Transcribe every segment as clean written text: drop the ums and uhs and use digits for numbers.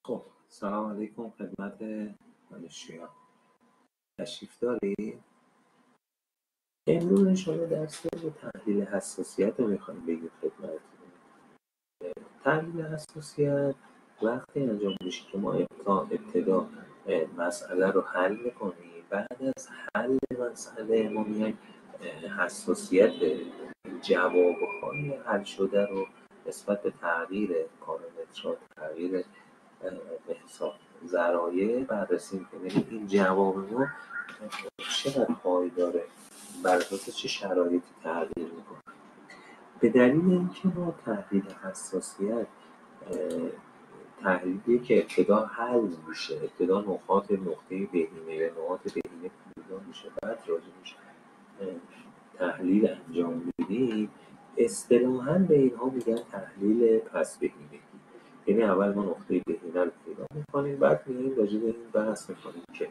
خب سلام علیکم خدمت دانشجویان. تشریف دارید؟ امروز انشاءالله درس تحلیل حساسیت رو میخوایم بگیم خدمتتون. تحلیل حساسیت وقتی انجام میشه که ما ابتدا مسئله رو حل میکنیم. بعد از حل مسئله ما میایم حساسیت جوابهای حل شده رو نسبت به تغییر پارامترها، تغییر به حساب ذرایع بررسی میکنیم. این جواب ما چقدر پایداره، بر اساس چه شرایطی تغییر میکنه. به دلیل اینکه ما تحلیل حساسیت تحلیلی که ابتدا حل میشه، ابتدا نقطه بهینه یا نقاط بهینه پیدا میشه، بعد راجعش تحلیل انجام میدیم، اصطلاحاً به اینها میگن تحلیل پس بهینگی. یعنی اول ما نقطه بهینه رو پیدا میکنیم، بعد میایم راجع به این بحث میکنیم که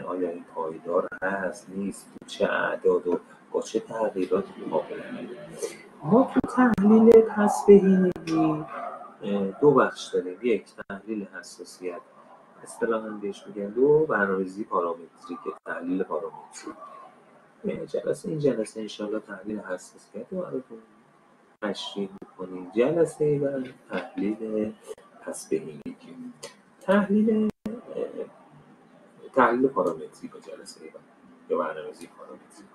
آیا این پایدار هست نیست، چه اعداد و با چه تغییراتی مقابله می‌کنیم. ما تو تحلیل پس بهینگی دو بخش داریم. یک تحلیل حساسیت، اصطلاحاً بهش میگن دو برنامه‌ریزی پارامتری که تحلیل پارامتری. این جلسه انشاءالله تحلیل حساسیت رو براتون تشریح میکنیم. جلسه بعد تحلیل پس بهینگی، تحلیل پارامتری با جلسه بعد یا برنامه‌ریزی پارامتری.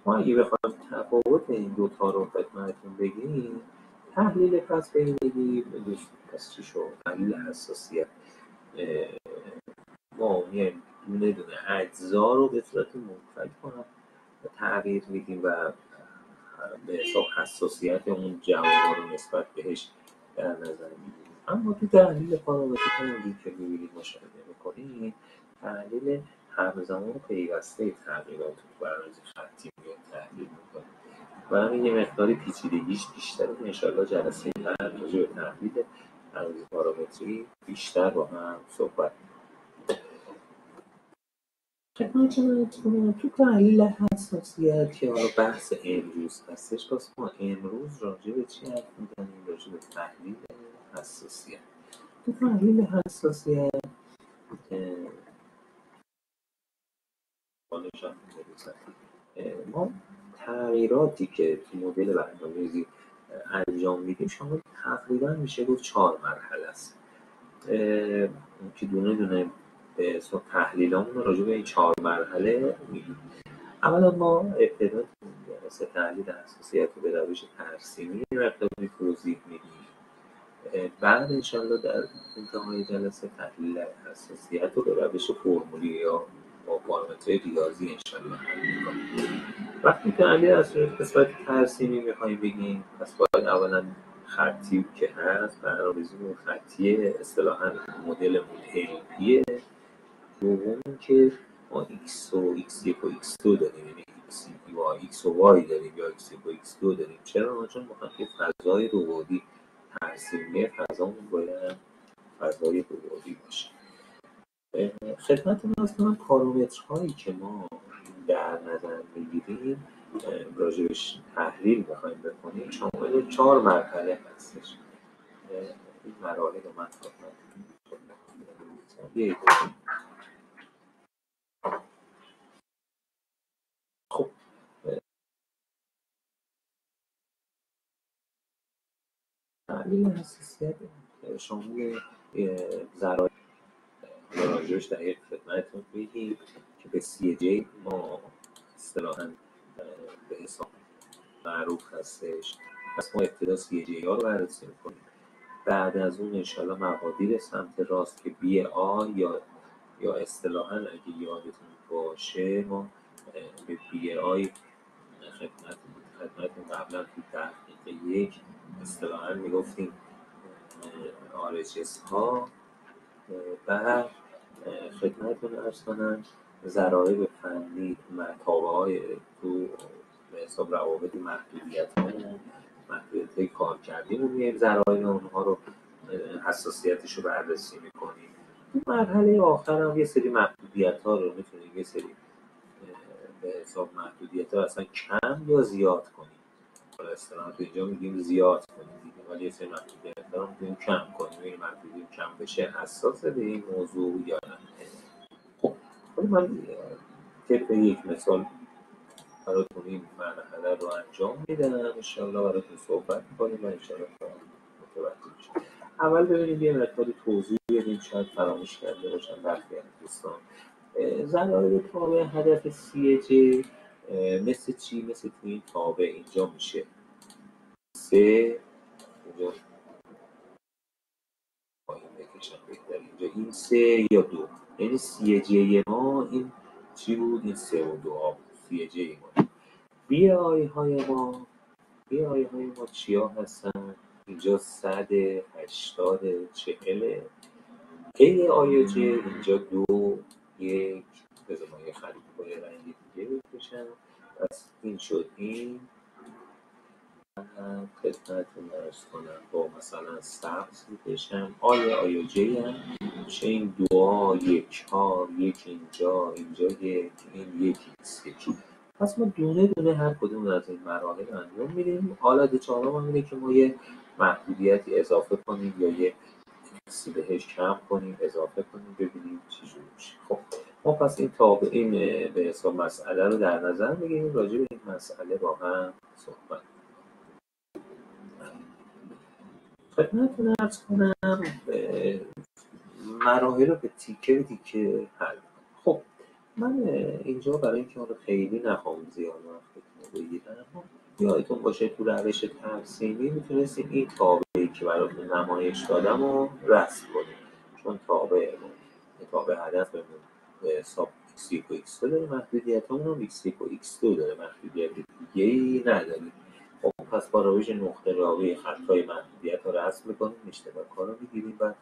ما اگه بخوایم تفاوت این دوتا رو خدمتتون بگیم، تحلیل پس بهینگی پس چی شد؟ تحلیل حساسیت ما میایم دونه اجزا رو به صورت منفک کنم تغییر میدیم و به حساب حساسیت اون جواب رو نسبت بهش در نظر میگیریم. اما تو تحلیل پارامتری همونجور که میبینید مشاهده میکنید، تحلیل همزمان و پیوسته تغییرات تو برنامه‌ریزی خطی میاد تحلیل میکنیم و همین یه مقداری پیچیدگیش بیشتره. انشاءالله جلسه بعد راجع به تحلیل برنامه‌ریزی پارامتری بیشتر با هم صحبت خدمتتون. تو تحلیل حساسیت که حالا بحث امروز هستش، پس ما امروز راجع به چی حرف می‌زنیم؟ راجع به تحلیل حساسیت. تو تحلیل حساسیت ما تغییراتی که تو مدل برنامه‌ریزی انجام میدیم شامل تقریبا میشه گفت 4 مرحله است که دونه دونه به حساب تحلیلامون رو راجع به این 4 مرحله میگیم. اولا ما ابتدا جلسه تحلیل حساسیت رو به روش ترسیمی مقداری توضیح میدیم. بعد انشاءالله در انتهای جلسه تحلیل حساسیت رو به روش فرمولی یا با پارامترهای ریاضی انشاءالله حل می‌کنیم. وقتی تحلیل حساسیت به صورت ترسیمی می‌خوایم بگیم، پس باید اولا خطی که هست برنامه‌ریزیمون خطی، اصطلاحاً مدلمون حیفیه. دوم که ما x و x1 و x2 داریم، یعنی x و y داریم یا x1 و x2 داریم. چرا؟ چون ما که فضای روبودی ترسیمی فضامون باید فضای روبودی باشه. خدمتتون عرض کنم پارامترهایی که ما در نظر میگیریم راجبش تحلیل بخوایم بکنیم شامل 4 مرحله هستش. این مراحل رو من خدمتتون میگم. خب تحلیل حساسیت شامل ذرایع راجعش دقیق خدمتتون میگیم که به CJ ما اصطلاحاً به حساب معروف هستش. پس ما ابتدا CJ ها رو بررسی میکنیم. بعد از اون انشاءالله مقادیر سمت راست که BA یا اصطلاحاً اگه یادتون باشه ما به BA خدمتتون قبلا تو تحقیق یک اصطلاحاً میگفتیم RHS ها. بعد خدمتتون عرض کنم ضرایب فنی تابع‌های تو به حساب روابط محدودیت‌هامون، محدودیت‌های کار کردیمون میایم ضرایب اونها رو حساسیتش رو بررسی میکنیم. تو مرحله آخر هم یه سری محدودیت‌ها رو میتونیم یه سری به حساب محدودیت‌ها اصلا کم یا زیاد کنیم. حالا اصطلاحاً تو اینجا میگیم زیاد کنیم، ولی یه سری محدودیت رو میتونیم کم کنیم. این محدودیت کم بشه حساسه به این موضوع یا نه. خب من طبق یک مثال براتون این مرحله رو انجام میدم، انشالله براتون صحبت میکنیم و انشالله متوجه میشیم. اول ببینیم یه مقداری توضیح بدیم، شاید فراموش کرده باشن برخی از دوستان. ضرایب تابع هدف CAG مثل چی؟ مثل تو این تابع اینجا میشه 3، اینجا پایین بکشم بهتر، اینجا این 3 یا 2، یعنی CAG ما این چی بود؟ این 3 و 2 ها بود CAG ما. BI های ما چیا هستن؟ اینجا 100، 80، 40. A آیوجه اینجا 2، 1. بذار ما یه خرید با یه رنگ دیگه بکشم. پس این شد. این خدمتتون عرض کنم با مثلا سبز میکشم. آیوجه هم میشه این 2، 1 ها، 1 اینجا، یک، این 1 x 1. پس ما دونه دونه هر کدوم از این مراحل انجام میدیم. حالا چهارم هم اینه که ما یه محدودیتی اضافه کنیم یا یه چیزی بهش کم کنیم، اضافه کنیم، ببینیم چی جور میشه. خب ما پس این این به حساب مسئله رو در نظر میگیریم، راجع به این مسئله با هم صحبت خدمتتون عرض کنم. مراحل رو به تیکه حل کنم. خب من اینجا برای اینکه اون رو خیلی نخوام زیاد وقتتون رو بگیرم، یادتون باشه تو روش ترسیمی میتونستیم این تابعی که براتون نمایش دادم رو رسم کنیم، چون تابع هدفمون به حساب x1 و x2 داره، محدودیت همون هم x1 و x2 داره، محدودیت دیگه‌ای نداریم. خب پس با روش نقطه راوی خطای محدودیت رو رسم میکنیم، اشتباهات رو میگیریم و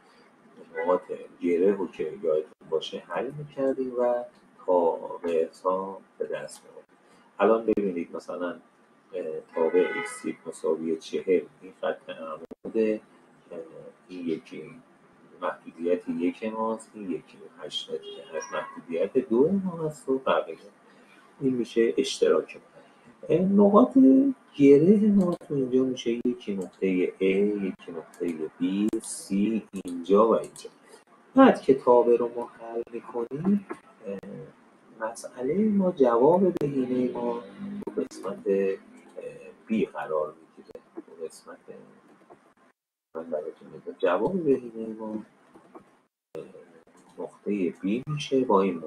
نقاط گره رو که یادتون باشه حل میکردیم و تا به حساب به دست می‌آوردیم. الان ببینید مثلا تابع x1 مساوی 40، این خط عمود، این یکی محدودیت 1 ماست، این یکی 80 که از محدودیت 2 ما هست و بقیه. این میشه اشتراک ما. نقاط گره ما تو اینجا میشه یکی نقطه A، یکی نقطه B، C، اینجا و اینجا. بعد که تابع رو ما حل میکنیم، مسئله ما جواب بهینه ما تو قسمت B قرار میگیره. تو قسمت من براتون میگم جواب بهینه ما نقطه B میشه با این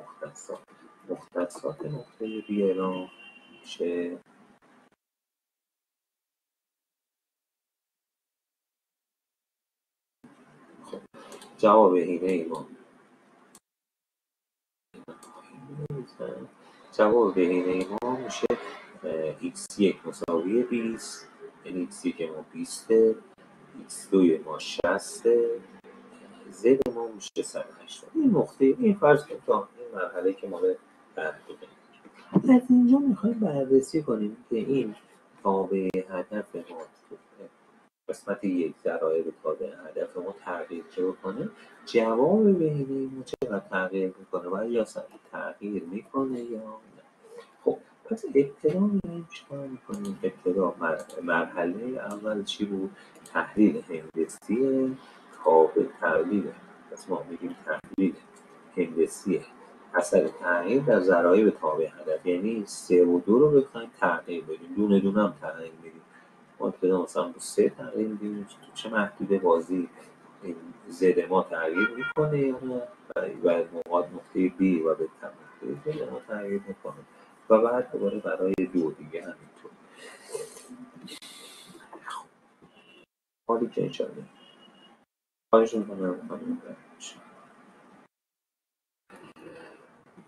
مختصات نقطه B اعلام میشه. خب جواب بهینه ما میشه x1 مساوی 20، یعنی x1 ما 20، x2 ما 60، z ما میشه 180. این نقطه این فرض کنید تا این مرحله که ما به از اینجا میخوایم بررسی کنیم که این تابع هدف ما قسمت یک ضرایب تابع هدف ما تغییر که بکنه، جواب بهینه ما چقدر تغییر میکنه و یا تغییر میکنه یا نه. خب پس ابتدا می‌ریم چیکار میکنیم؟ ابتدا مرحله اول چی بود؟ تحلیل هندسی تابع تحلیل. پس ما میگیم تحلیل هندسی اثر تغییر در ضرایب تابع هدف، یعنی 3 و 2 رو بخوایم تغییر بدیم، دونه دونه هم تغییر بدیم. ما ابتدا مثلا با 3 تغییر بدیم، تو چه محدوده بازی این زد ما تغییر میکنه یا نه، و نقطه B و به نقطه زد ما تغییر میکنه و بعد دوباره برای 2 دیگه همینطور. حالی که انشاءالله خواهش میکنم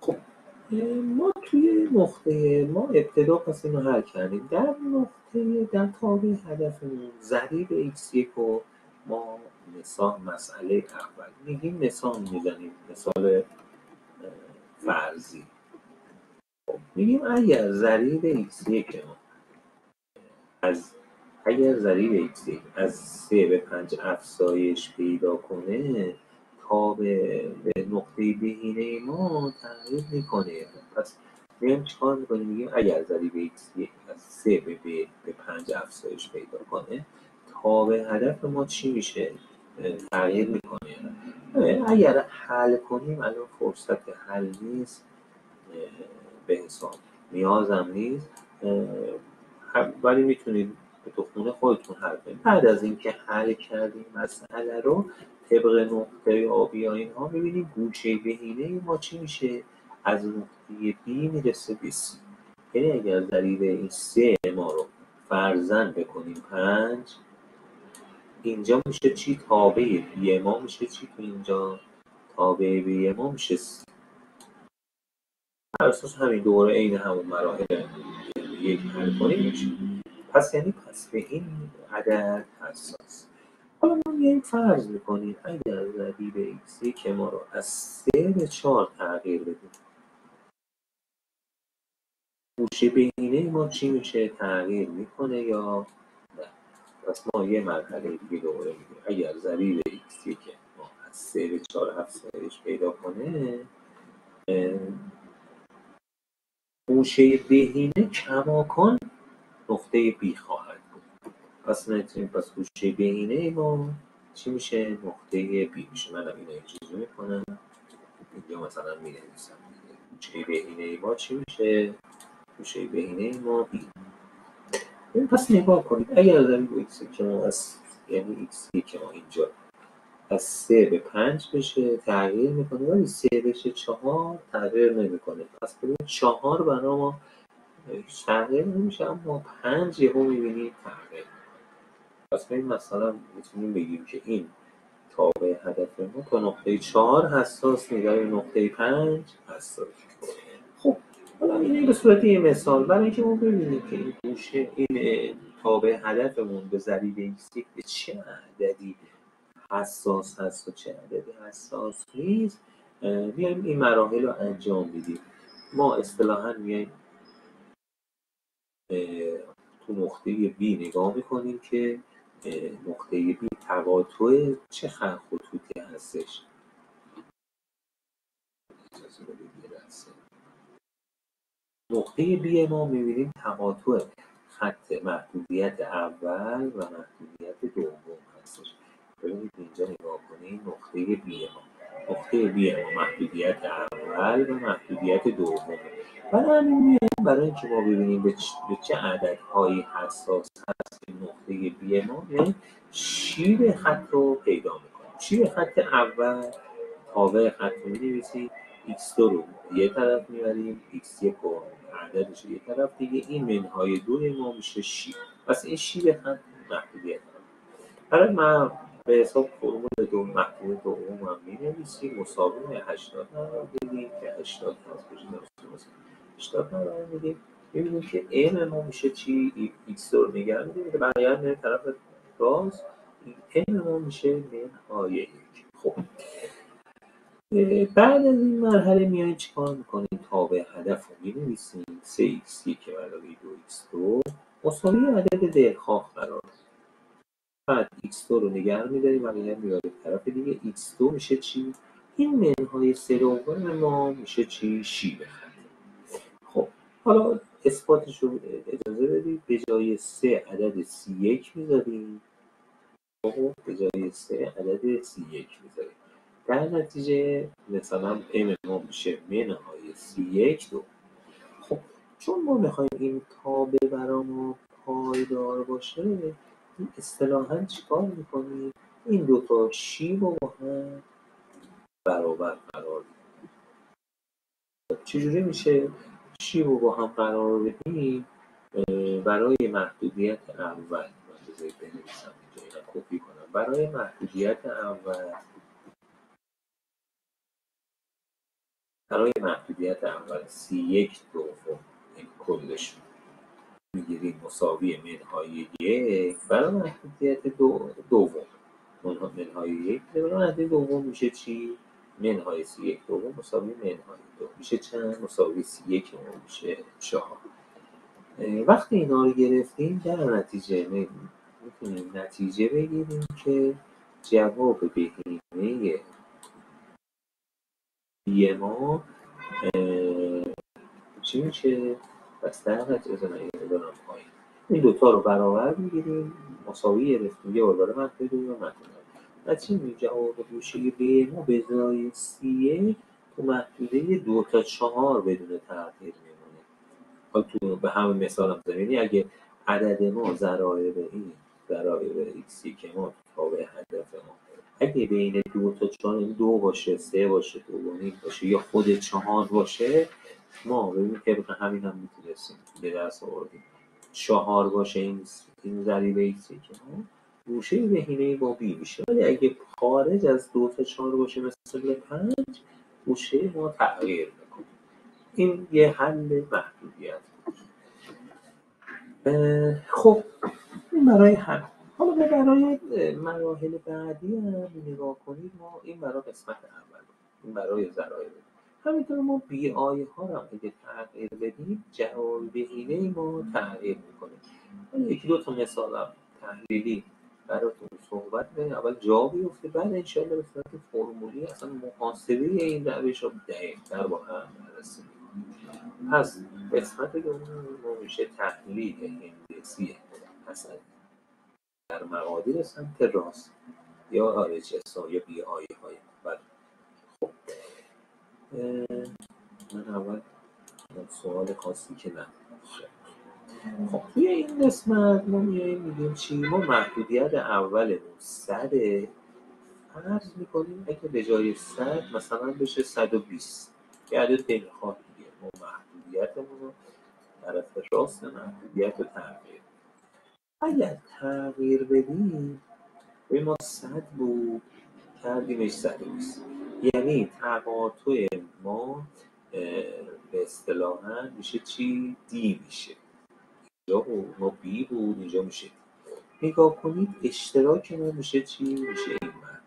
خب ما توی نقطه ما ابتدا پس اینو حل کردیم. در تابع هدفمون ضریب x1 رو ما مسئله اول میگیم مثال میزنیم، مثال فرضی. خب میگیم اگر ضریب x1 ما از 3 به 5 افزایش پیدا کنه، تابع به نقطه بهینه ما تغییر میکنه. پس میایم چیکار میکنیم؟ میگیم اگر ضریب x از 3 به 5 افزایش پیدا کنه، تابع هدف ما چی میشه؟ تغییر میکنه. اگر حل کنیم، الان فرصت حل نیست به حساب، نیازم نیست، ولی میتونید تو خونه خودتون حل کنید. بعد از اینکه حل کردیم مسئله رو، طبق نقطه آبی ها اینها میبینیم گوشه بهینه ما چی میشه؟ از نقطه B میرسه به C. یعنی اگر ضریب این 3 ما رو فرضاً بکنیم 5، اینجا میشه چی؟ تابع B ما میشه چی تو اینجا؟ تابع B ما میشه C. بر اساس همین دوره عین همون مراحل یک حل کنیم میشه. پس یعنی به این عدد حساس. حالا ما میایم فرض میکنیم اگر ضریب x که ما رو از 3 به 4 تغییر بدیم، گوشه بینه ما چی میشه؟ تغییر میکنه یا نه؟ پس ما یه مرحله دیگه دوباره میگیم اگر ضریب x که ما از 3 به 4 افزایش پیدا کنه، گوشه بهینه کماکان نقطه B خواهد بود. پس نتونیم پس گوشه بهینه ما چی میشه؟ نقطه B میشه. منم اینو اینجوری میکنم، اینجا مثلا می‌نویسم گوشه بهینه ما چی میشه؟ گوشه بهینه ما B. پس نگاه کنید اگر ضریب x که ما از یعنی x که ما اینجا از 3 به 5 بشه تغییر میکنه، ولی 3 بشه 4 تغییر نمیکنه. پس ببین 4 برای ما هیچ تغییر نمیشه، اما 5 یهو میبینید تغییر. پس ببین مثلا میتونیم بگیم که این تابع هدف ما تا نقطه 4 حساس نیست، نقطه 5 حساس. خب حالا اینه به صورت یه مثال برای اینکه ما ببینیم که این گوشه این تابع هدفمون به ضریب x به چه عددی حساس هست و چه عددی حساس نیست، میایم این مراحل رو انجام میدیم. ما اصطلاحاً میایم تو نقطه B نگاه میکنیم که نقطه B تقاطع چه خطوطی هستش. نقطه B ما میبینیم تقاطع خط محدودیت اول و محدودیت دوم هستش. ببینید اینجا نگاه کنید نقطه B ما، نقطه B ما محدودیت اول و محدودیت دوم. برای اینکه ما ببینیم به چه عددهایی حساس هست نقطه B ما، یعنی شیب خط رو پیدا میکنیم. شیب خط اول، تابع خط رو می‌نویسیم، x2 رو یه طرف میبریم، x1 رو عددش یه طرف دیگه، این منهای 2 ما میشه شیب. پس این شیب خط محدودیت هم. برای من به حساب فرمول محدودیت دوم هم می‌نویسیم، مساوی 80 قرار بدیم که 80 هست بشه 80 قرار بدیم. می‌بینیم که m ما میشه چی؟ x2 رو نگه می‌داریم که برگرد به طرف راست، m ما میشه منهای 1. خب بعد از این مرحله میایم چیکار میکنیم؟ تابع هدف رو می‌نویسیم 3x که علاوه 2x2 مساوی عدد دلخواه قرار. بعد x2 رو نگه می‌داریم و میبریم طرف دیگه، x2 میشه چی؟ این منهای 3 دوم ما میشه چی؟ شیب خط. خب حالا اثباتش رو اجازه بدید، به جای 3 عدد 31 میذاریم. خب به جای 3 عدد 31 میذاریم. در نتیجه مثلا m ما میشه منهای 31 دو. خب چون ما میخوایم این تابع برای ما پایدار باشه، این اصطلاحاً چیکار میکنیم؟ این دوتا شیب رو با هم برابر قرار بدیم. چجوری میشه شیب رو با هم قرار بدیم؟ برای محدودیت اول بذارید بنویسم اینجا، اینا کپی کنم. برای محدودیت اول C1 دوم این کلش میگیریم مساوی منهای 1. برای محدودیت دوم منهای 1 برای محدودیت دوم میشه چی؟ منهای C1 دوم مساوی منهای 2 میشه چند؟ مساوی C1 میشه 4. وقتی اینا رو گرفتیم در نتیجه میتونیم نتیجه بگیریم که جواب بهینه B ما چی میشه؟ پس در نتیجه من این رو دارم پایین. این دوتا رو برابر میگیریم، مساوی گرفتیم، یه بار منفی 2 و منفی 9. چی میگه؟ جواب گوشه ب ما به جای سی تو محدوده 2 تا 4 بدون تغییر میمونه. حالا تو به همین مثال هم زمینی اگه عدد ما ضرایب این ضرایب ایکسی که ما تابع هدف ما اگه بین 2 تا 4 2 باشه، 3 باشه، 2.5 باشه یا خود 4 باشه، ما ببینیم که همین هم میتونستیم به دست آوردیم. 4 باشه این ضریب ایکسی که ما گوشه بهینه با بی میشه. ولی اگه خارج از 2 تا 4 باشه مثل 5 گوشه ما تغییر میکنه. این یه حل محدودیت. خب این برای حل. حالا برای مراحل بعدی هم نگاه کنید. ما این برای قسمت اول، این برای ضرایب. همینطور ما بی آی ها رو اگه تغییر بدیم جواب بهینه ما تغییر میکنه. یکی دو تا مثال هم تحلیلی براتون صحبت کنیم. اول جا بیفته، بعد انشاءالله به صورت فرمولی اصلا محاسبه این روش رو دقیق‌تر با هم بررسی می‌کنیم. پس قسمت دوم ما میشه تحلیل هندسی اصلا در مقادیر سمت راست یا RHS یا بی آی های. خب من اول سوال خاصی که نه. خب توی این قسمت ما میگیم چی؟ ما محدودیت اولمون 100 فرض میکنیم اگه به جای 100 مثلا بشه 120 یه عدد بین‌خواه دیگه. ما محدودیتمون رو طرف راست محدودیت رو تغییر. اگر تغییر بدیم به ما 100 بود کردیمش 120 یعنی تقاطع ما به اصطلاحاً میشه چی؟ دی میشه. اینجا ما بی بود اینجا میشه دی. نگاه کنید اشتراک ما میشه چی؟ میشه این من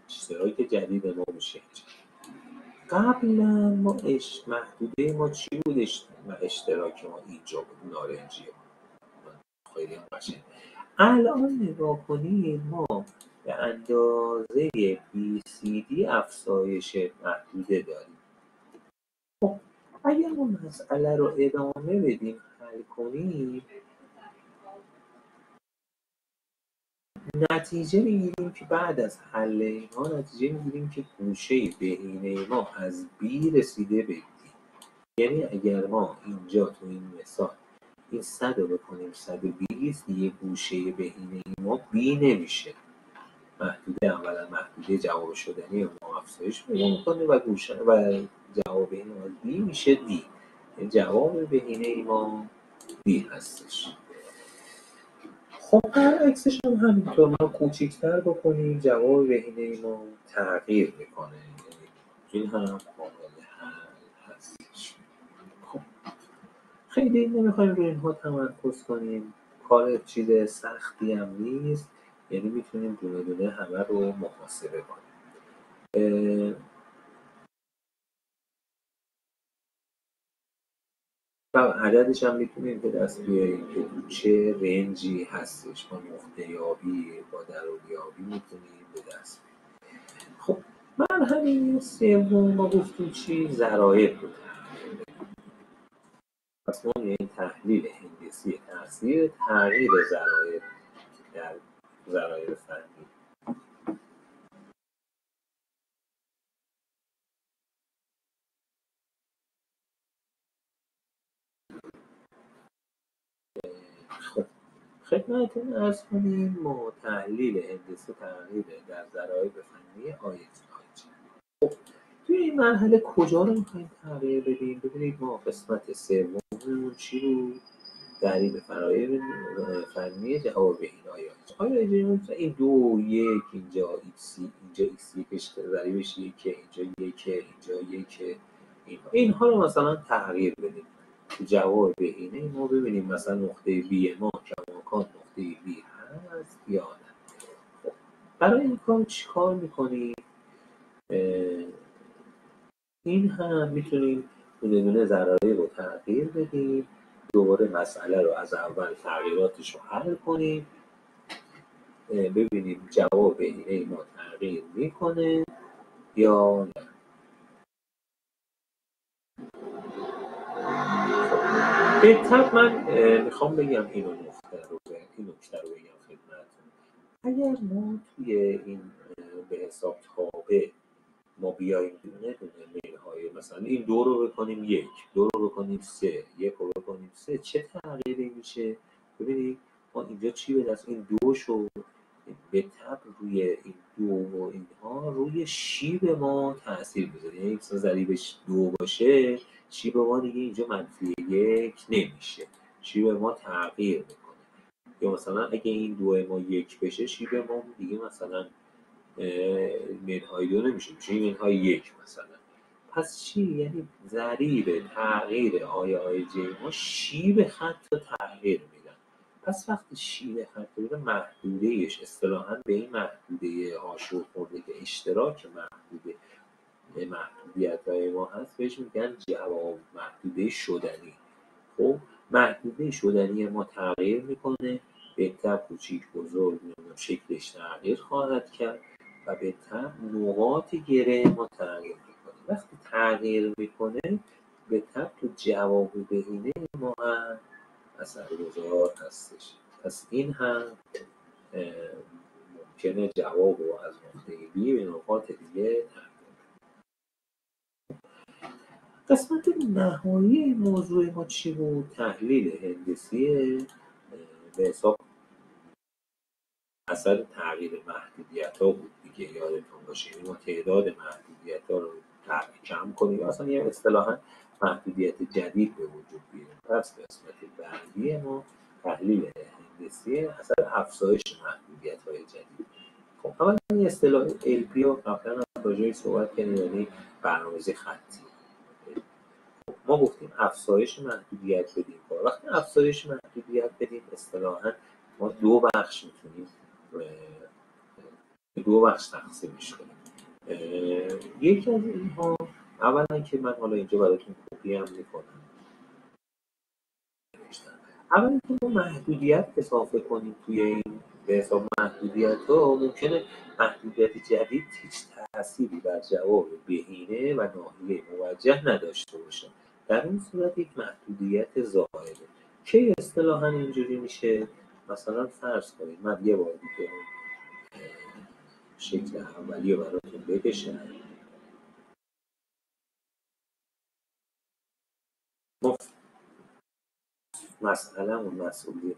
اشتراک جدید ما میشه اینجا. قبلا ما محدوده ما چی بود؟ اشتراک ما اینجا بود، نارنجی خیلی قشنگ. الان نگاه کنید ما به اندازه BCD افزایش محدوده داریم. خب اگر ما مسئله رو ادامه بدیم حل کنیم نتیجه میگیریم که بعد از حل اینها نتیجه میگیریم که گوشه بهینه ما از B رسیده به D. یعنی اگر ما اینجا تو این مثال این 100 رو بکنیم 120 دیگه گوشه بهینه ما B نمیشه. محدوده اولا محدوده جواب شدنی ما افزایش پیدا میکنه و گوشه و جواب بهینه ما B میشه D. جواب بهینه ما D هستش. خب برعکسش هم همینطور ما کوچیک‌تر بکنیم جواب بهینه ما تغییر میکنه. این هم قابل حل هستش. خب خیلی نمیخوایم روی اینها تمرکز کنیم. کار چیز سختی هم نیست. یعنی میتونیم دونه دونه همه رو محاسبه کنیم. و عددش هم میتونیم به دست بیاریم که تو چه رنجی هستش. با نقطه یابی با درونیابی میتونیم به دست بیاریم. خب من همین سوم ما گفتیم چی؟ ضرایب رو تحلیل بدیم. پس ما این تحلیل هندسی تاثیر تغییر ضرایب در ضرایب فنی. خب خدمتتون عرض کنیم ما تحلیل هندسی تغییر در ضرایب فنی آیت‌آی‌جی. توی این مرحله کجا رو میخوایم تغییر بدیم؟ ببینید ما قسمت سوممون چی بود؟ تعریف فرایض فنی جواب بهینه آیت‌آی‌جی. این 2 1 اینجا ایکسی اینجا ایکس یکش ضریبش 1 اینجا 1 اینجا 1 اینها رو مثلا تغییر بدیم. تو جواب بهینه ما ببینیم مثلا نقطه بی ما کماکان نقطه بی هست یا نه. خب برای این کار چیکار میکنیم؟ این هم میتونیم دونه دونه ضرایب رو تغییر بدیم. دوباره مسئله رو از اول تغییراتش رو حل کنیم. ببینیم جواب بهینه ما تغییر میکنه یا نه. به طب من میخوام بگم این نکته رو بگم خدمتتون. اگر ما توی این به حساب تابع ما بیاییم دونه میل‌های مثلا این 2 رو بکنیم 1، 2 رو بکنیم 3، 1 رو بکنیم 3، چه تغییری میشه؟ ببینید ما اینجا چی به دست این 2 شو به طب روی این 2 و اینها روی شیب ما تاثیر میذاره. یعنی مثلا ضریبش 2 باشه، شیب ما دیگه اینجا -1 نمیشه، شیب ما تغییر میکنه. یا مثلا اگه این 2 ما 1 بشه، شیب ما دیگه مثلا منهای 2 نمیشه، میشه منهای 1 مثلا. پس چی؟ یعنی ضریب تغییر آی جی ما شیب خط رو تغییر میدن. پس وقتی شیب خط رو میدن، محدودهش اصطلاحاً به این محدوده آشور خورده که اشتراک محدودیت‌های ما هست بهش میگن جواب محدوده شدنی. خب محدوده شدنی ما تغییر میکنه، بهتر کوچیک بزرگ شکلش تغییر خواهد کرد و بهتر نقاط گره ما تغییر میکنه. وقتی تغییر میکنه بهتر تو جواب بهینه ما هم اثرگذار هستش. پس این هم ممکنه جواب رو از نقطه B به نقاط دیگه تغییر. قسمت نهایی موضوع ما چی بود؟ تحلیل هندسی به حساب اثر تغییر محدودیت‌ها بود دیگه. یادتون باشه ما تعداد محدودیت‌ها رو کم کنیم یا اصلا یه اصطلاحاً محدودیت جدید به وجود بیاریم. پس قسمت بعدی ما تحلیل هندسی اثر افزایش محدودیت‌های جدید. خب اولا این اصطلاح LP رو قبلا راجعش صحبت کردیم، یعنی برنامه‌ریزی خطی. ما گفتیم افزایش محدودیت بدیم. وقتی افزایش محدودیت بدیم اصطلاحاً ما 2 بخش میتونیم به 2 بخش تقسیمش کنیم. یکی از اینها اولا که من حالا اینجا براتون کپی هم میکنم. اولا که ما محدودیت اضافه کنیم توی این به حساب محدودیت ها، ممکنه محدودیت جدید هیچ تأثیری بر جواب بهینه و ناحیه موجه نداشته باشه. در این صورت یک محدودیت زائده که اصطلاحاً اینجوری میشه. مثلا فرض کنید من یه بار دیگه شکل اولی رو براتون بکشم. ما مسئله اولی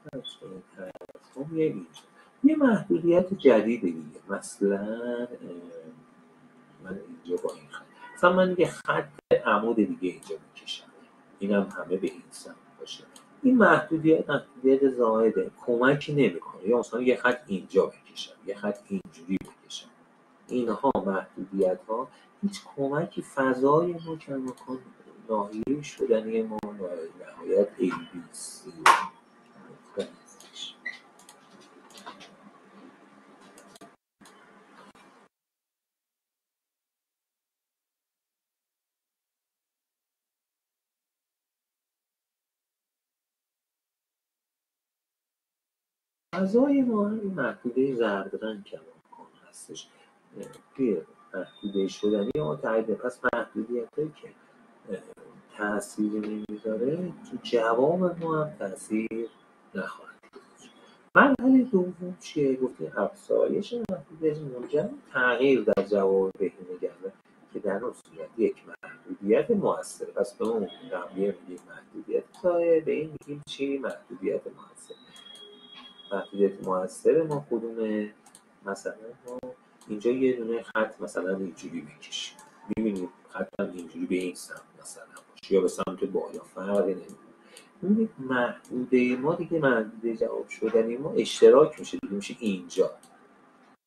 فرض کنید ترسم یه محدودیت جدید دیگه. مثلا من اینجا با این خط مثلا من یه خط عمود دیگه اینجا میکشم، اینم همه به این سمت باشه. این محدودیت زائده، کمکی نمیکنه. یا مثلا یه خط اینجا بکشم، یه خط اینجوری بکشم، اینها محدودیت ها هیچ کمکی فضای ما کماکان ناحیه شدنی ما نهایت ABC فضای ما هم محدوده زرد رنگ کماکان هستش. توی محدوده شدنی ما تاییده. پس محدودیت هایی که تأثیر نمیذاره تو جواب ما هم تأثیر نخواهد داشت. مرحله دوم چیه؟ گفتیم افزایش محدودیت منجر تغییر در جواب بهینه گردد که در اون صورت یک محدودیت مؤثر. پس به اون قبلیه میگیم محدودیت زائد، به این میگیم چی؟ محدودیت مؤثر. محدودیت مؤثر ما کدومه؟ مثلا ما اینجا یه دونه خط مثلا اینجوری بکشیم، می‌بینید خطم اینجوری به این سمت مثلا باشه یا به سمت بالا، فرقی نمی‌کنه. ببینید محدوده ما دیگه محدوده جواب شدنی ما اشتراک میشه دیگه، میشه اینجا.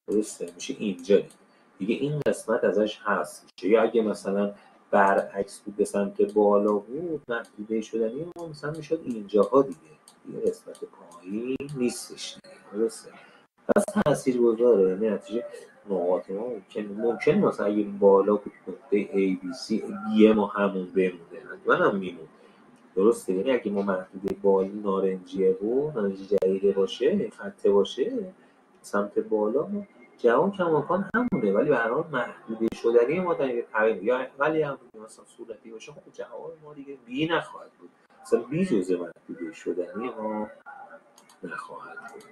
درسته؟ میشه اینجا دیگه این قسمت ازش هست میشه. یا اگه مثلا برعکس بود به سمت بالا بود، محدوده شدنی ما مثلا میشد اینجاها دیگه قسمت پایین نیستش دیگه. درسته؟ پس تاثیرگذاره. یعنی نتیجه نقاط ما ممکن مثلا اگه بالا بود نقطه ABC B ما همون بمونه، حتما هم میمون. درسته؟ یعنی اگه ما محدوده بالا نارنجی جدیده باشه، خطه باشه سمت بالا، جواب کماکان همونه، ولی به هر حال محدوده شدنی ما در تغییر، یا ولی هم مثلا صورتی باشه، خب جواب ما دیگه بی نخواهد بود، مثلا بی جزء محدوده شدنی ما نخواهد بود.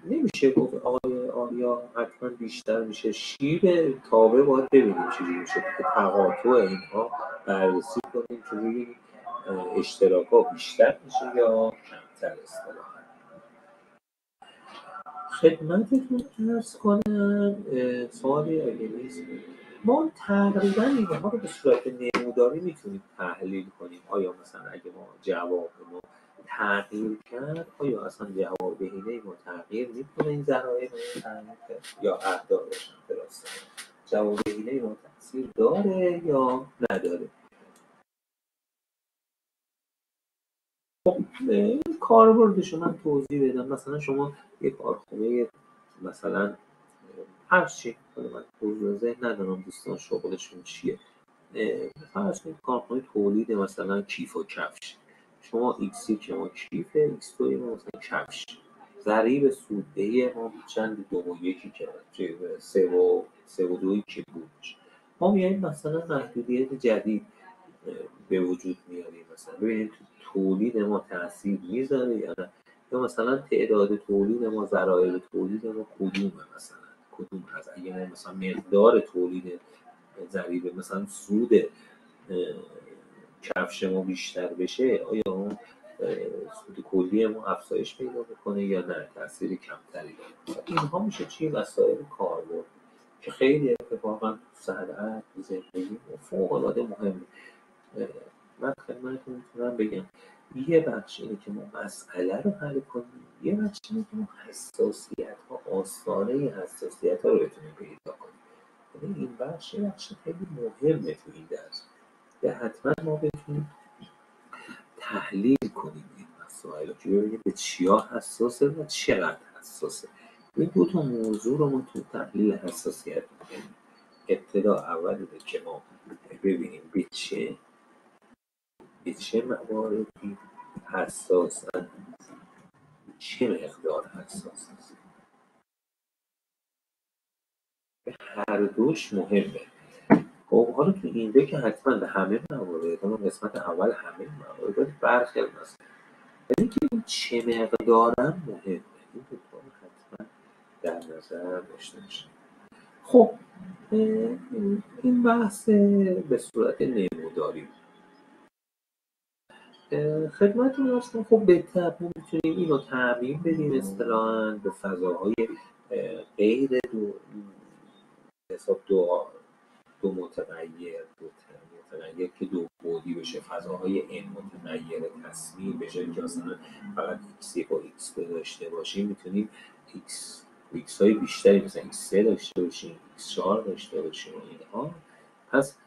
نمیشه گفت آقای آریا حتما بیشتر میشه. شیر تابه باید ببینیم چیزی میشه که تقاطع اینها بررسی کنیم که ببینیم اشتراک ها بیشتر میشه یا کمتر. اصطلاحا خدمتتون ارز کنم سوالی اگه نیست، ما تقریبا اینها رو به صورت نموداری میتونیم تحلیل کنیم. آیا مثلا اگه ما جواب ما تغییر کرد، آیا اصلا جواب بهینه ما تغییر میکنه، این ذرایع تغییر کرد یا اهدافش درسته، جواب بهینه ما تاثیر داره یا نداره. خب کاربردش رو من توضیح بدم. مثلا شما یک کارخونه، مثلا هر چی، من توضیح ذهن ندارم دوستان شغلشون چیه، فرض کنید کارخونه تولید مثلا کیف و کفش، شما ایکسی که ما کیف، ایکس توی ما مثلا کفش، ضریب سوددهی ما چند، 2.1 که 3.2 که بود، ما میاییم مثلا محدودیت جدید به وجود میاریم، مثلا ببینید تو تولید ما تاثیر میذاره یا نه، یا مثلا تعداد تولید ما، ذرایع تولید ما کدومه، مثلا کدوم هست. اگه ما مثلا مقدار تولید ضریب مثلا سود کفش ما بیشتر بشه، آیا اون سود کلی ما افزایش پیدا میکنه یا نه، تاثیر کمتری داره. اینها میشه چی؟ مسائل کاربرد که خیلی اتفاقا تو صنعت، زندگی فوق‌العاده مهمه. من خدمتتون میتونم بگم یه بخش اینه که ما مسئله رو حل کنیم، یه بخش اینه که ما حساسیت ها، آستانه حساسیت ها رو بتونیم پیدا کنیم. یعنی این بخش خیلی مهمه تو این درس، که حتما ما بتونیم تحلیل کنیم این مسائل رو، که ببینیم به چیا حساسه و چقدر حساسه. این دو تا موضوع رو ما تو تحلیل حساسیت می‌کنیم. ابتدا اول اینه که ما ببینیم به چه مواردی حساسن، چه مقدار حساس هست. هر دوش مهمه. خب حالا تو اینجا که حتما به همه موارد، اون قسمت اول همه موارد برخی از مسائل، ولی که این چه مقدارم مهمه، این دو تا رو حتما در نظر داشته باشیم. خب این بحث به صورت نموداری خدمتتون هستم. خب به تبع میتونیم اینو تعمیم بدیم اصطلاحاً به فضاهای غیر حساب دو متغیر که دو بعدی بشه، فضاهای n متغیر تصمیم بشه که مثلا فقط x1 و x2 داشته باشیم، میتونیم x های بیشتری مثلا x3 داشته باشیم، x4 داشته باشیم و اینها. پس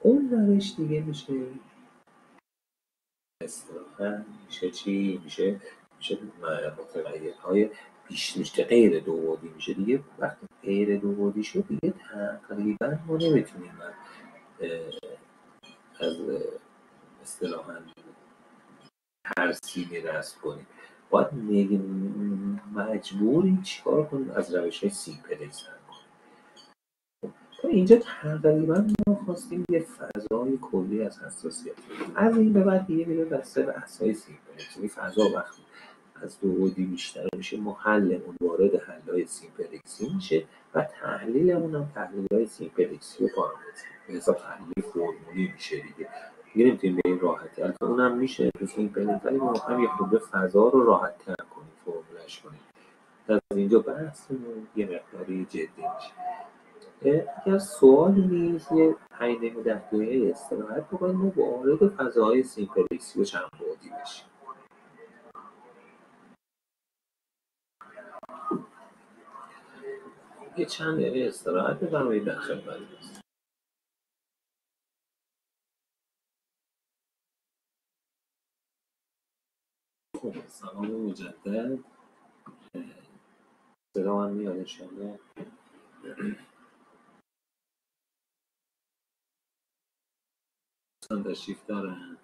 اون روش دیگه میشه اصطلاحاً میشه چی؟ میشه متغیرهای بیشتر غیر دو بعدی میشه دیگه. وقتی غیر دو بعدی شد دیگه تقریبا ما نمیتونیم از اصطلاحاً ترسیمی رسم کنیم، باید مجبوریم چیکار کنیم؟ از روش های سیمپلکس حل کنیم. تا اینجا تقریبا ما خواستیم یه فضای کلی از حساسیت، از این به بعد دیگه میره بسته بحث های سیمپلکس. این فضا وقتی از دو بعدی بیشتر میشه، ما حلمون وارد حل‌های سیمپلکسی میشه و تحلیلمون هم تحلیل‌های سیمپلکسی و پارامتری به حساب تحلیل فرمولی میشه دیگه نمیتونیم به این راحتی، البته اونم میشه تو سیمپلکس، ولی ما هم یه خورده فضا رو راحت تر کنیم، فرمولش کنیم. از اینجا بحثمون یه مقداری جدی میشه. اگر سوالی نیست یه 5 دقیقه 10 دقیقه استراحت بکنیم و وارد فضاهای سیمپلکسی و چند بعدی بشیم. یه چند دقیقه استراحت بفرمایید، در خدمت هستم. خب سلام مجدد. صدا من میاد انشاءالله؟ دوستان تشریف دارن؟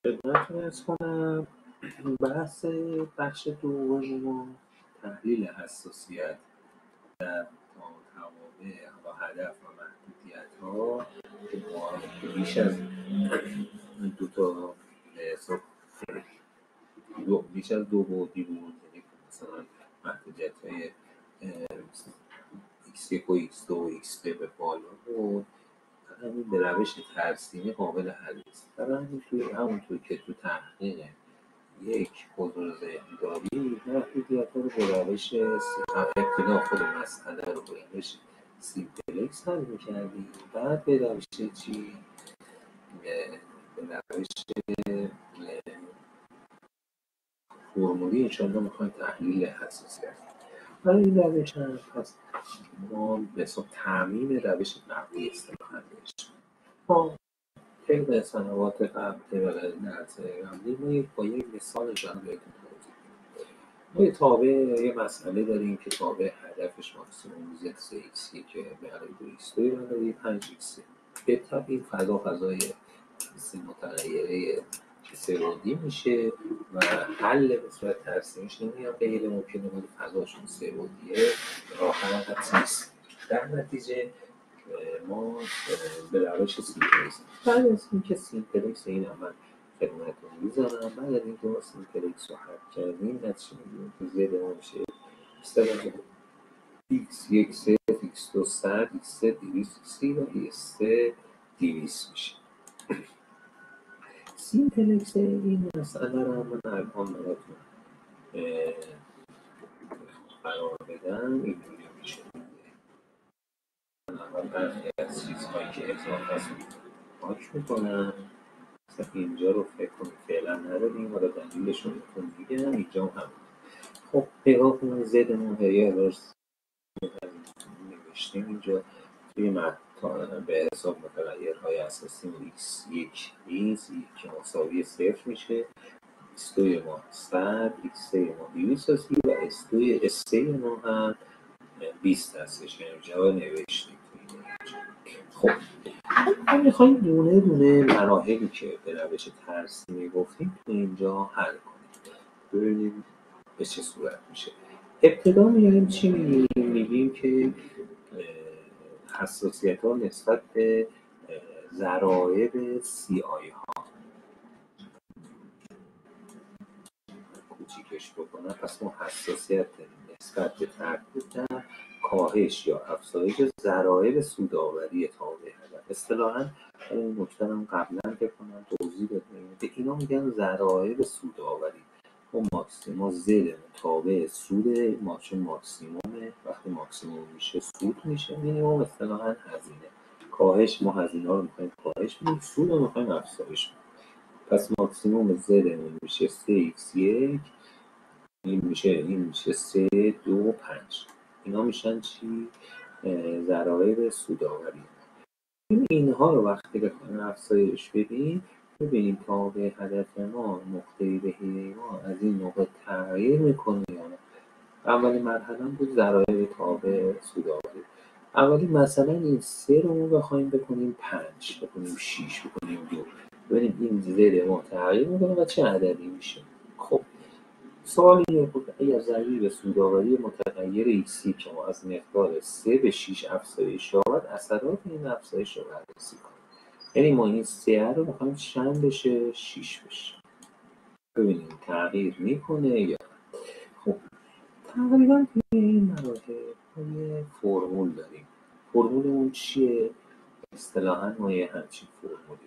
خدمتتون عرض کنم بحث بخش دوم ما تحلیل حساسیت در توابع و هدف و محدودیت‌ها که ما بیش از دو تا حساب بیش از دو بعدی بود، یعنی مثلا محدودیت‌های x1 و x2 و x3 به بالا بود، همین به روش ترسیمی قابل حل است. برای همونطور که تو تحقیق یک حضور ذهنی داری، محدودیت‌ها رو به روش ابتدا خود مسئله رو به روش سیمپلکس حل می‌کردی، بعد به روش چی؟ به روش فرمولی انشاءالله میخوایم تحلیل حساسیت. برای این روش هم هست ما به حساب تعمیم روش نقدی اصطلاحاً بهش. ما طبق سنوات قبل درس قبلی ما با یک مثال جان بهتون توضیح بدیم. ما یه تابع یه مسئله داریم که تابع هدفش ماکسیموم z3x که به علاوه 2x2 و علاوه 5x. به طبع فضای سه متغیره سه‌بعدی میشه و حل به صورت ترسیمیش نمیاد غیر ممکنه بود فضاشون سه‌بعدیه آخر حدس نیست. در نتیجه ما به روش سیمپلکس بعد از اینکه سیمپلکس این عمل خدمتتون میزنم، بعد از اینکه ما سیمپلکس رو حل کردیم نتیجه میگیریم که زد ما میشه استفاده x1 0 x2 100 x3 200 و x3 200 میشه. سیمپلکس این مسئله رو من الان براتون قرار بدم اینجوری میشه. من اول برخی از چیزهایی که اضافه است پاک میکنم. مثلا اینجا رو فکر کنید فعلا نداریم، حالا دلیلش رو بهتون میگم. اینجا هم خب نگاه کنید زدمون هی ارز نوشتیم اینجا توی به حساب متغیرهای اساسی x1 نیز که مساوی 0 میشه، x2 ما 100 x3 ما 200 هستی و s3 ما هم 20 هستش. اینجا نوشتیم. خب ما میخوایم دونه دونه مراحلی که به روش ترسیمی گفتیم تو اینجا حل کنیم، ببینیم به چه صورت میشه. ابتدا میایم چی میگیم؟ میگیم که حساسیت ها نسبت به ضرایب CI ها کوچیکش بکنم. پس ما حساسیت نسبت به تغییر در کاهش یا افزایش ضرایب سودآوری تابع هدف. اصطلاحاً این نکته رو قبلا بکنم توضیح بدیم که اینا میگن ضرایب سودآوری. ما زدمون تابع سود ما، چون ماکسیمومه، وقتی ماکسیموم میشه سود میشه، مینیمم اصطلاحاً هزینه. کاهش ما هزینه رو میخوایم کاهش بدیم، سود رو میخوایم افزایش بدیم. پس ماکسیموم زدمون میشه 3x1، این میشه 3 2 5. اینا میشن چی؟ ضرایب سودآوری. اینها رو وقتی بخوایم افزایش بدیم، ببینیم تابع هدف ما، نقطه بهینه ما از این نقطه تغییر میکنه یا نه. اولین مرحله بود ضرایب تابع سودآوری. اولی مثلا این 3 رو ما بخوایم بکنیم 5، بکنیم 6، بکنیم 2، ببینیم این زد ما تغییر میکنه و چه عددی میشه. خب سوال اینه بود اگر ضریب سودآوری متغیر ایکسی که ما از مقدار 3 به 6 افزایش یابد، اثرات این افزایش رو بررسی کنیم. یعنی ما این 3 رو بخوایم چند بشه؟ 6 بشه. ببینیم تغییر میکنه یا خب تقریبا توی این مراحل یه فرمول داریم. فرمولمون چیه؟ اصطلاحاً ما یه همچین فرمولی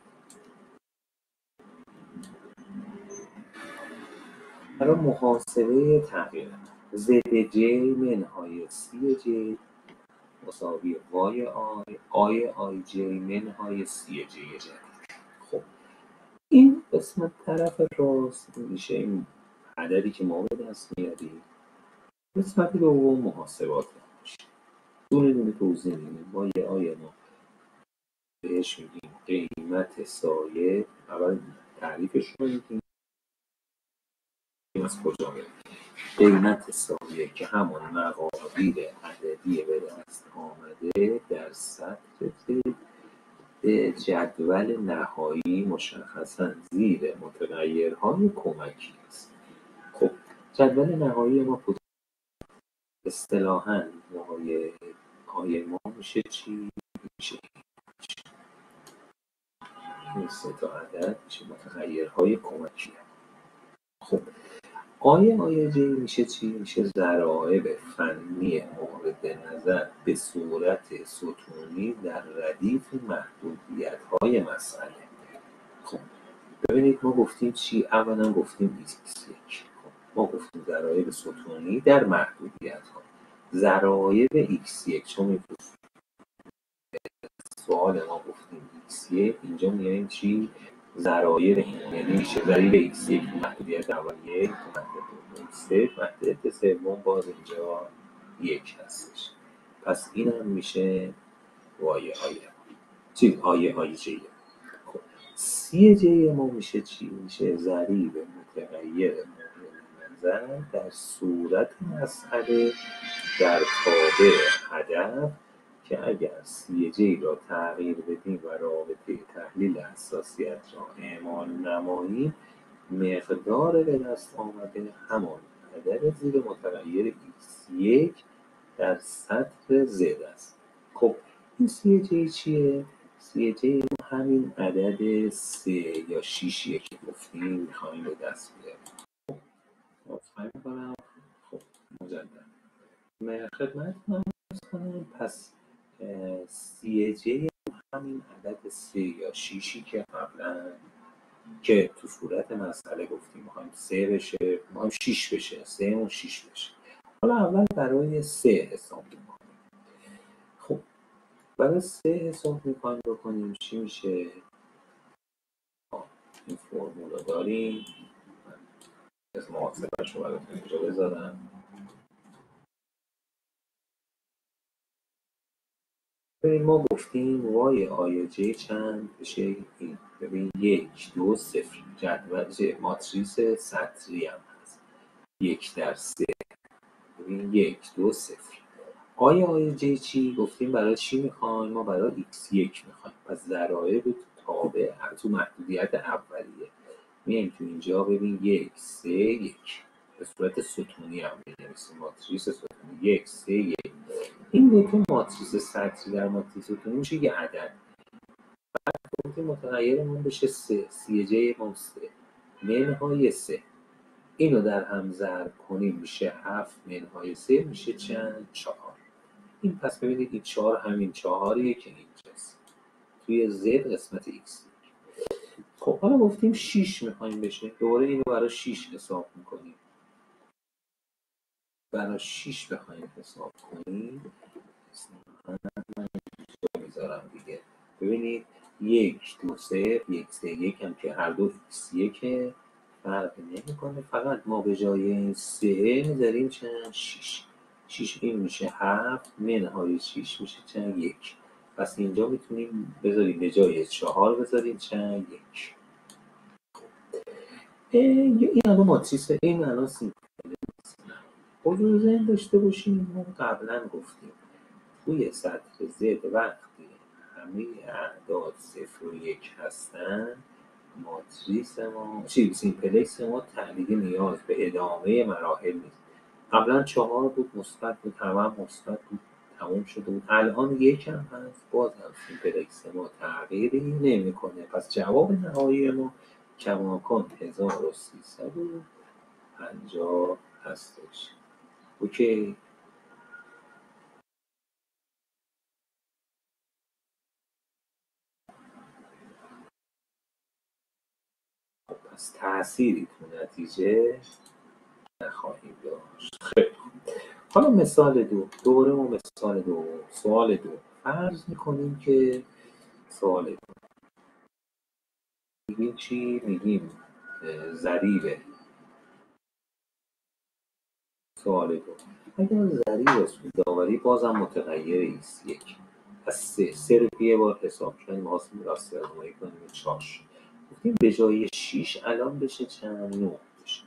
برای محاسبه تغییر زد جی منهای سی جی مساوی وای آی جی منهای سی جی جدید. خب این قسمت طرف راست میشه این عددی که ما به دست میاریم. قسمت دوم محاسبات میشه. دونه دونه توضیح میدیم. ما یه آیه ما بهش میگیم قیمت سایه. اول تعریفش رو میگیم از کجا میاد. قیمت سایه که همون مقادیر عددی به دست آمده در سطح به جدول نهایی مشخصاً زیر متغیرهای کمکی است. خب جدول نهایی ما اصطلاحاً آیه ما میشه چی؟ میشه این سه تا عدد میشه متغیرهای کمکی. خب آیه جی میشه چی؟ میشه ضرایب فنی مورد نظر به صورت ستونی در ردیف محدودیت‌های مسئله. خب ببینید ما گفتیم چی؟ اولا گفتیم x1. خب ما گفتیم ضرایب ستونی در محدودیت‌ها. ضرایب x1 چون سوال ما گفتیم x1 اینجا میایم چی؟ ضرایب این یعنی میشه ضریب x1 محدودیت اولیه محدودیت x3 محدودیت سوم باز اینجا یک هستش. پس این هم میشه آیه جی. خب سی جی ما میشه چی؟ میشه ضریب متغیر مورد نظر در صورت مسئله در تابع هدف که اگر سی جی را تغییر بدیم و رابطه تحلیل حساسیت را اعمال نماییم مقدار به دست آمده همان عدد زیر متغیر x1 در سطر z است. خب این سی جی چیه؟ سی جی همین عدد 3 یا 6 که گفتیم میخوایم به دست بیاریم. مطمئن کنم. خب مجدد خدمتتون عرض کنم. پس سی جی همین عدد 3 یا 6 که قبلا که تو صورت مسئله گفتیم میخوایم 3 بشه میخوایم 6 بشه 3 و 6 بشه. حالا اول برای 3 حساب میکنیم. خب برای 3 حساب میخوایم بکنیم چی میشه؟ این فرمول رو داریم. از محاسبه‌اش رو براتون اینجا بذارم. ببین ما گفتیم وای آیه جی چند بشه این. ببین 1 2 0 جدول ماتریس سطری هم هست 1/3. ببین 1 2 0 آیه جی چی؟ گفتیم برای چی میخوایم؟ ما برای x1 میخوایم. پس ضرایب تابع تو محدودیت اولیه میایم تو اینجا ببین 1 3 1 به صورت ستونی هم بنویسیم ماتریس ستونی 1 3 1. این دو تا ماتریس سطری در ماتریس ستونی میشه یه عدد. بعد گفتیم متغیرمون بشه 3 سی جی ما 3 منهای 3 اینو در هم ضرب کنیم میشه 7 منهای 3 میشه چند؟ 4. این پس ببینید این 4 همین 4یه که اینجاست توی z قسمت x. خب حالا گفتیم 6 میخوایم بشه دوباره اینو برای 6 حساب میکنیم. برای 6 بخوایم حساب کنیم میذارم دیگه. ببینید 1 2 0 1 3 1 هم که هر دو x1 فرق نمیکنه فقط ما به جای این 3 میذاریم چند؟ 6. 6 این میشه 7 منهای 6 میشه چند؟ 1. پس اینجا میتونیم بذاریم به جای 4 بذاریم چند؟ 1. این الان ماتریس این الان سیمپل حضور ذهن داشته باشیم. ما قبلا گفتیم توی سطر Z وقتی همه اعداد 0 و 1 هستن ماتریس ما سیمپلکس ما تحلیلی نیاز به ادامه مراحل نیست. قبلا 4 بود مثبت بود همه مثبت بود تموم شده بود. الان 1 هم هست باز هم سیمپلکس ما تغییری نمیکنه. پس جواب نهایی ما کماکان 1350 هستش. اوکی. پس تأثیری تو نتیجه نخواهیم داشت. خیلی حالا مثال دوباره ما سوال دو فرض میکنیم که سوال دو میگیم چی؟ میگیم ضریب سوال دو اگر ضریب سودآوری بازم متغیر x1 پس 3 رو یه بار حساب کنیم واسه راستی آزمایی کنیم 4 گفتیم به جای 6 الان بشه چند؟ 9 بشه.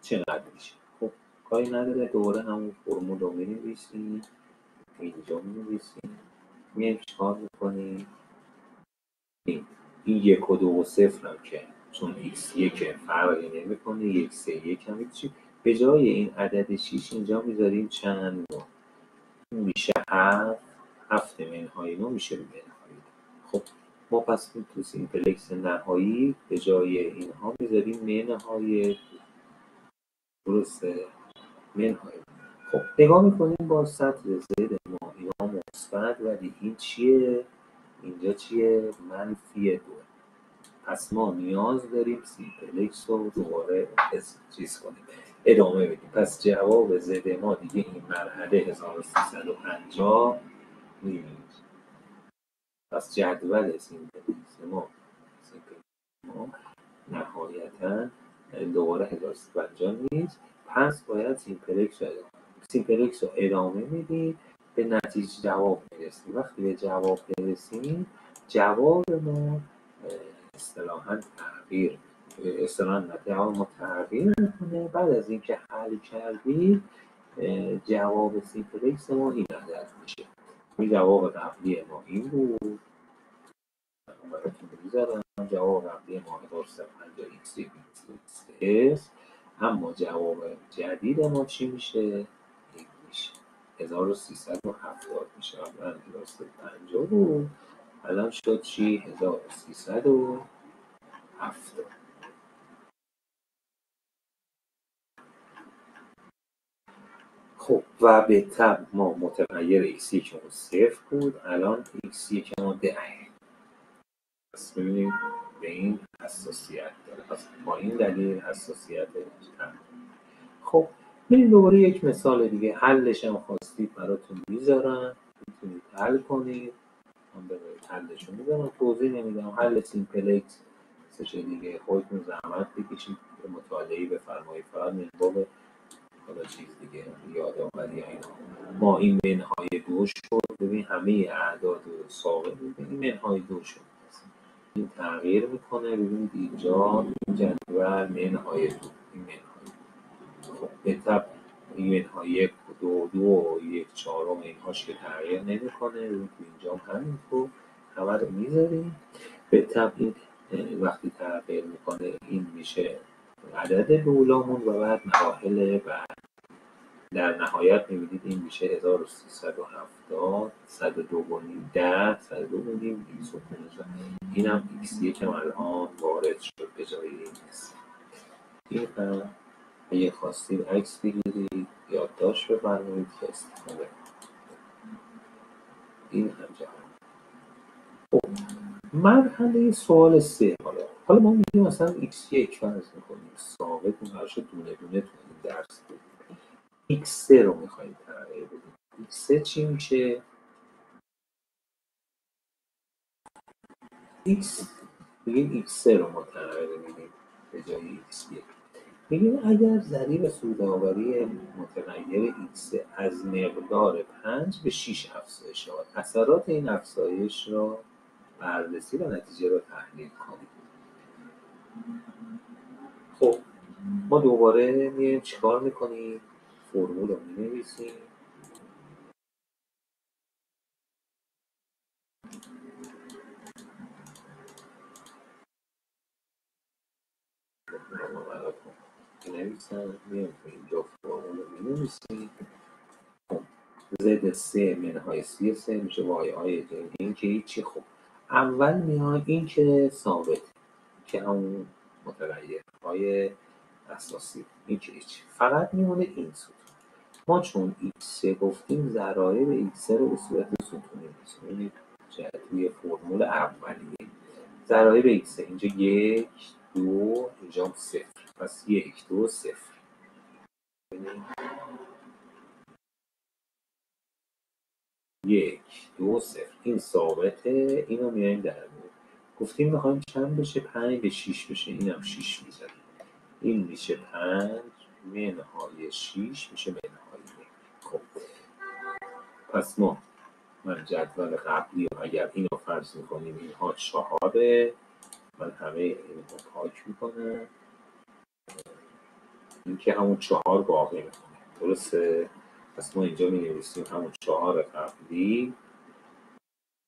چقدر میشه؟ خب کاری نداره دوباره همون فرمول رو می‌نویسیم اینجا می‌نویسیم میایم چیکار می‌کنیم؟ این 1 و 2 و 0 هم که چون x1 فرقی نمیکنه، 1 3 1 هم هیچی، به جای این عدد 6 اینجا میذاریم چند نوع، میشه 7 منهای 9 میشه منهای 2. خب ما پس تو سیمپلکس نهایی به جای اینها میذاریم منهای 2. درسته؟ منهای 2. خب نگاه میکنیم با سطر زد ما اینا مثبت، ولی این چیه؟ اینجا چیه؟ منفی 2. پس ما نیاز داریم سیمپلکس رو دوباره چیز کنیم، ادامه بدیم. پس جواب زد ما دیگه این مرحله 1350 نیست. پس جدول سیمپلکس ما نهایتا دوباره 1350 نیست. پس باید سیمپلکس رو ادامه میدیم، به نتیجه جواب میرسیم. وقتی به جواب برسیم، جواب ما اصطلاحاً جواب ما تغییر میکنه. بعد از اینکه حل کردیم جواب سیمپلکس ما این عدد میشه. این جواب قبلی ما این بود، براتون بذارم. جواب قبلی ما 1350 x اما جواب جدید ما چی میشه؟ این میشه 1370 میشه. قبلا 1350 بود، الان شد چی؟ 1370. خب و به طب ما متغیر x1 ما 0 بود، الان x1 ما 10. پس ببینید به این حساسیت داره. پس با این دلیل حساسیت کم. خب بریم دوباره یک مثال دیگه، حلش هم خواستید براتون میذارم، میتونید حل کنید. من به حلشون میذارم، توضیح نمیدم. حل سیمپلکس چه دیگه خودتون زحمت بکشید، مطالعه بفرمایید. فقط منباب حالا چیز دیگه یادآوری اینا. ما این منهای 2 شد. ببین همه اعداد ثابت بود، این منهای 2 شد. این تغییر میکنه. ببینید اینجا این جدول منهای 2، این منهای 2. خب به طب این منهای 1 2 2 و 1 4 اینهاش که تغییر نمیکنه. اینجا همینطور همه رو میذاریم. به طب این وقتی تغییر میکنه این میشه عدد دولامون و بعد مراحل بعد. در نهایت میبینید این میشه 1370 102 گونیم 10 102 گونیم 250. این هم x1 هم الان وارد شد به جای این است. این هم اگه خواستید عکس بگیرید یادداشت بفرمایید که استفاده. این هم جواب. خب مرحله سوال 3. حالا ما میگیم مثلا x1 فرض میکنیم ثابت قرار دونه دونه تو این درس بدیم. x3 رو میخوایم تغییر بدیم. x3 چی میشه؟ x میگیم x3 رو ما تغییر میدیم به جای x1. میگیم اگر ضریب سودآوری متغیر x از مقدار 5 به 6 افزایش یابد، اثرات این افزایش را بررسی و نتیجه را تحلیل کنید. خب ما دوباره میایم چیکار میکنیم؟ فرمول رو مینویسیم. میایم اینجا فرمول رو مینویسیم. Z3 منهای C3 میشه وای آی این که هیچی. خب اول میایم این که ثابت که همون متغیر های اساسی این که هیچی، فقط میمونه این ستون. ما چون x گفتیم ضرایب x رو به صورت ستونی می‌نویسیم. توی فرمول اولیه ضرایب x اینجا 1 2 اینجا 0. پس 1 2 0. یک دو 0 این ثابته. اینو میایم در میاریم. گفتیم میخوایم چند بشه؟ 5 به 6 بشه. اینم 6 میذاریم. این میشه 5 منهای 6 میشه منهای 1. خب پس من جدول قبلی رو اگر اینو فرض میکنیم اینها 4. من همه اینها پاک میکنم. این که همون 4 باقی میکنه. درسته؟ پس ما اینجا می نویسیم همون 4 قبلی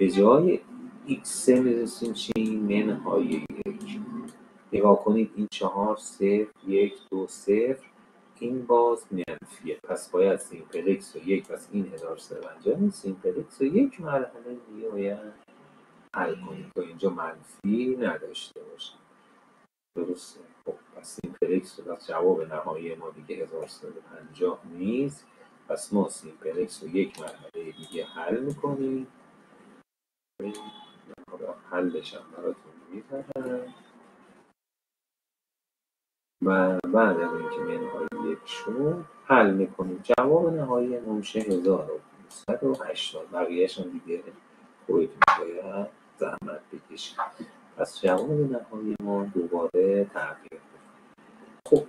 به جای x3 میرسیم چی؟ منهای 1. نگاه کنید این 4 0 1 2 0 این باز منفیه، پس باید سیمپلکس رو 1 پس این 1350 سیمپلکس رو 1 مرحله دیگه باید حل کنید تا اینجا منفی نداشته باشه. درسته؟ خب پس سیمپلکس رو جواب نهایی ما دیگه 1350 نیست، پس ما سیمپلکس رو 1 مرحله دیگه حل میکنیم. حلش هم براتون میذارم و بعد از اینکه منهای 1 شد حل میکنیم. جواب نهایی ما میشه 1580. بقیهش هم دیگه خودتون باید زحمت بکشید. پس جواب نهایی ما دوباره تغییر. خب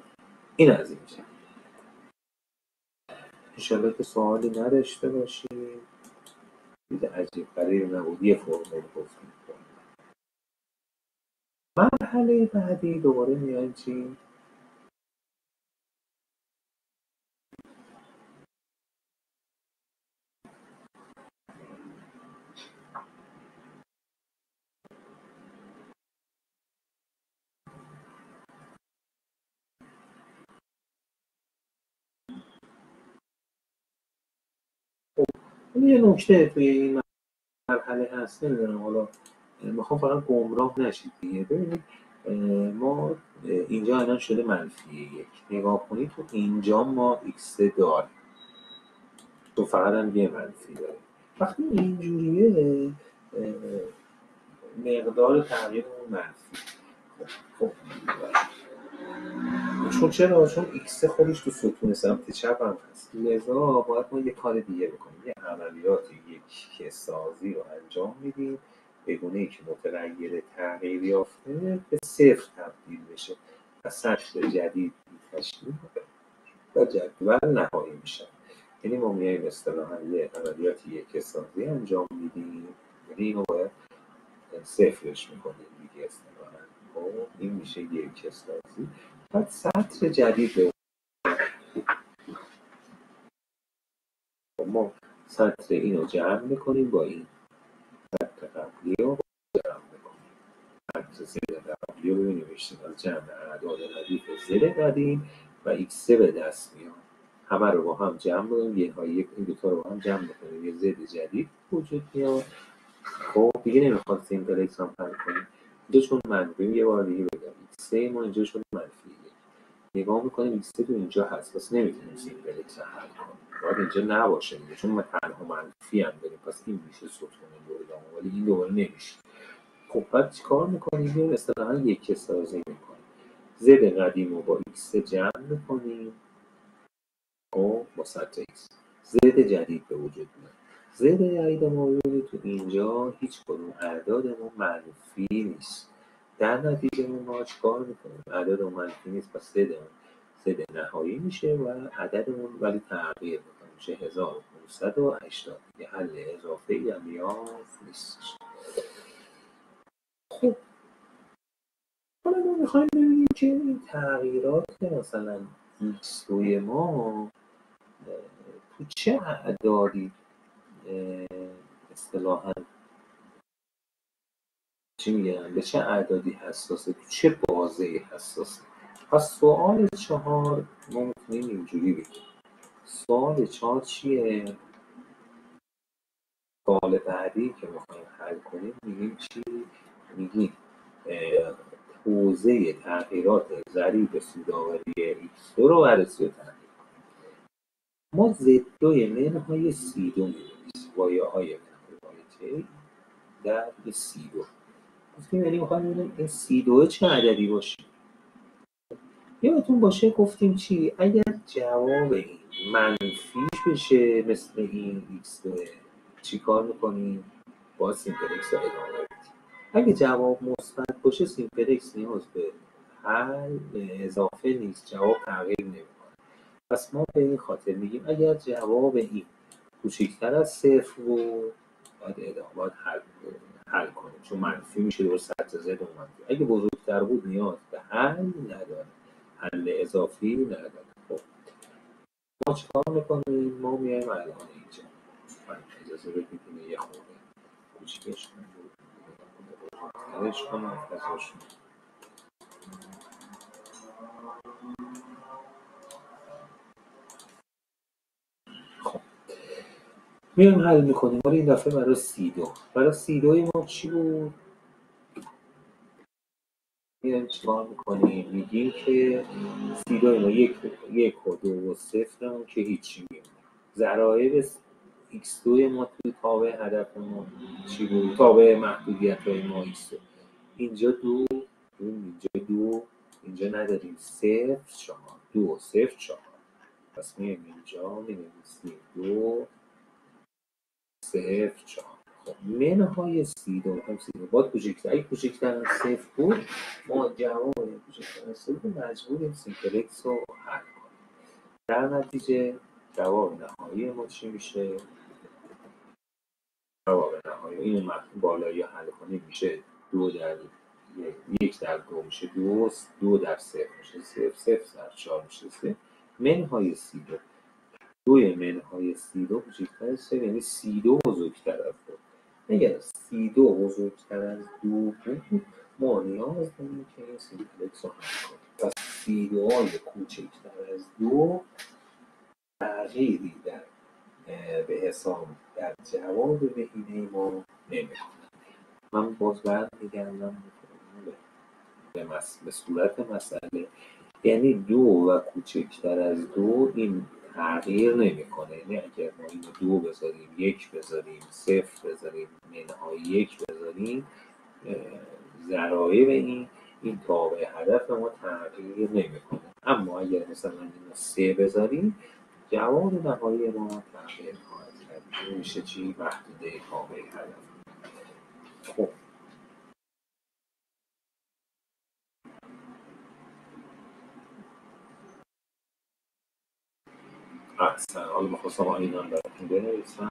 این از اینجا. انشالله که سوالی نداشته باشید. چیز عجیب غریب نبود، یه فرمول گفتیم. مرحله بعدی دوباره میایم چی؟ یه نکته توی این مرحله هست، نمیدونم حالا میخوام فقط گمراه نشید دیگه. ببینید ما اینجا الان شده -1. نگاه کنید تو اینجا ما x داریم، تو فقط هم یه منفی داریم. وقتی اینجوریه مقدار تغییر اون منفی. خب چون x خودش تو ستون سمت چپ هم هست، لذا باید ما یه کار دیگه بکنیم، یه عملیات یک سازی رو انجام میدیم به گونه‌ای که متغیر تغییر یافته به 0 تبدیل بشه و سطر جدید تشکیل و جدول نهایی میشه. یعنی ما میایم اصطلاحاً یه عملیات یک سازی انجام میدیم، یعنی اینو باید صفرش میکنیم دیگه اصطلاحاً. خب این میشه یک سازی. بعد سطر جدید به ما سطر اینو جمع میکنیم با این سطر قبلی رو جمع میکنیم. سطر زیر قبلی رو بنویسیم از جمع اعداد ردیف زیر قدیم و x به دست میاد. همه رو با هم جمع کنیم، این دوتا رو با هم جمع میکنیم، یه زد جدید وجود میاد. خب دیگه نمیخواد سیمپلکس هم حل کنیم اینجا، چون منفی. یه بار دیگه بگم x ما اینجا شده منفی. نگاه میکنیم x تو اینجا هست، پس نمیتونیم سیمپلکس رو حل کنیم، باید اینجا نباشه دیگه، چون ما تنها منفی هم داریم، پس این میشه ستون دوم، ولی این دوباره نمیشه. خب بعد چیکار میکنیم؟ یه اصطلاحاً یک سازی میکنیم. زد قدیم رو با x جمع میکنیم و با سطر x زد جدید به وجود میاد. زد جدید موجود تو اینجا هیچ کدوم اعداد ما منفی نیست. در نتیجه ما چیکار میکنیم؟ اعداد منفی نیست، پس زد نهایی میشه و عددمون ولی تغییر میکنه، میشه 1580. دیگه حل اضافه ای هم نیاز نیست. خب حالا ما میخوایم ببینیم که این تغییرات مثلا x روی ما تو چه اعدادی اصطلاحاً چی میگن، به چه اعدادی حساسه، تو چه بازه‌ای حساسه. پس سوال 4 ما میتونیم اینجوری بگیم. سوال 4 چیه؟ سوال بعدی که میخوایم حل کنیم میگیم چی؟ میگیم حوزه تغییرات ضریب سودآوری x2 رو بررسی و تحلیل. ما زدای منهای C2 می‌نویسیم با یا های منهای در C2 گفتیم، یعنی میخوایم ببینیم این C2 چه عددی باشه. یادتون باشه گفتیم چی؟ اگر جواب این منفیش بشه مثل این x2 چی کار میکنیم؟ با سیمپلکس رو ادامه بدیم. اگه جواب مثبت باشه سیمپلکس نیاز به حل اضافه نیست، جواب تغییر نمیکنه. پس ما به این خاطر میگیم اگر جواب این کوچکتر از 0 بود باید حل کنیم، چون منفی میشه در سطح زد و منفی. اگه بزرگتر بود نیاز به حل نداره، حل اضافی نداره. خب ما چیکار میکنیم؟ ما میایم الان اینجا، من اجازه بدید یه خورده کوچیکش کنیم. درش کنم فضاشون. خب میایم حل میکنیم. ولی این دفعه برای C2 ما چی بود؟ میایم چیکار میکنیم؟ میگیم که C2 ما یک و 2 و 0 هم که هیچی میمونه. ضرایب x2 ما توی تابع هدف ما چی بود؟ تابع محدودیت های ما x2 اینجا 2 اینجا 2 اینجا نداریم 0 4 2 0 4. پس میایم اینجا می‌نویسیم 2 0 4. خب منهای C2 هم C2 باید کوچکتر، اگه کوچکتر از 0 بود ما جواب کوچکتر از 0 مجبوریم سیمپلکس رو حل کنیم. در نتیجه جواب نهایی ما چی میشه؟ جواب نهایی این بالایی حل کنیم میشه 2 در 1 در 2 میشه 2 در 0 میشه 0 0 در 4 میشه 3 منهای C2 دوی منهای C2 بزرگتر از 3 یعنی C2 بزرگتر از 2. اگر C2 بزرگتر از 2 بود ما نیاز داریم که این سیمپلکس رو حل کنیم. پس C2 های کوچکتر از 2 تغییری به حساب در جواب بهینه ما نمی‌کنه. من باز برمیگردم به صورت مسئله، یعنی 2 و کوچکتر از 2 این تغییر نمیکنه. یعنی اگر ما اینو 2 بذاریم 1 بذاریم 0 بذاریم منهای 1 بذاریم ضرایب این تابع هدف ما تغییر نمیکنه. اما اگر مثلا اینو 3 بذاریم جواب نهایی ما تغییر خواهد کرد. میشه چی؟ محدوده تابع هدف. خب احسن. حالا میخواستم این هم براتون بنویسم.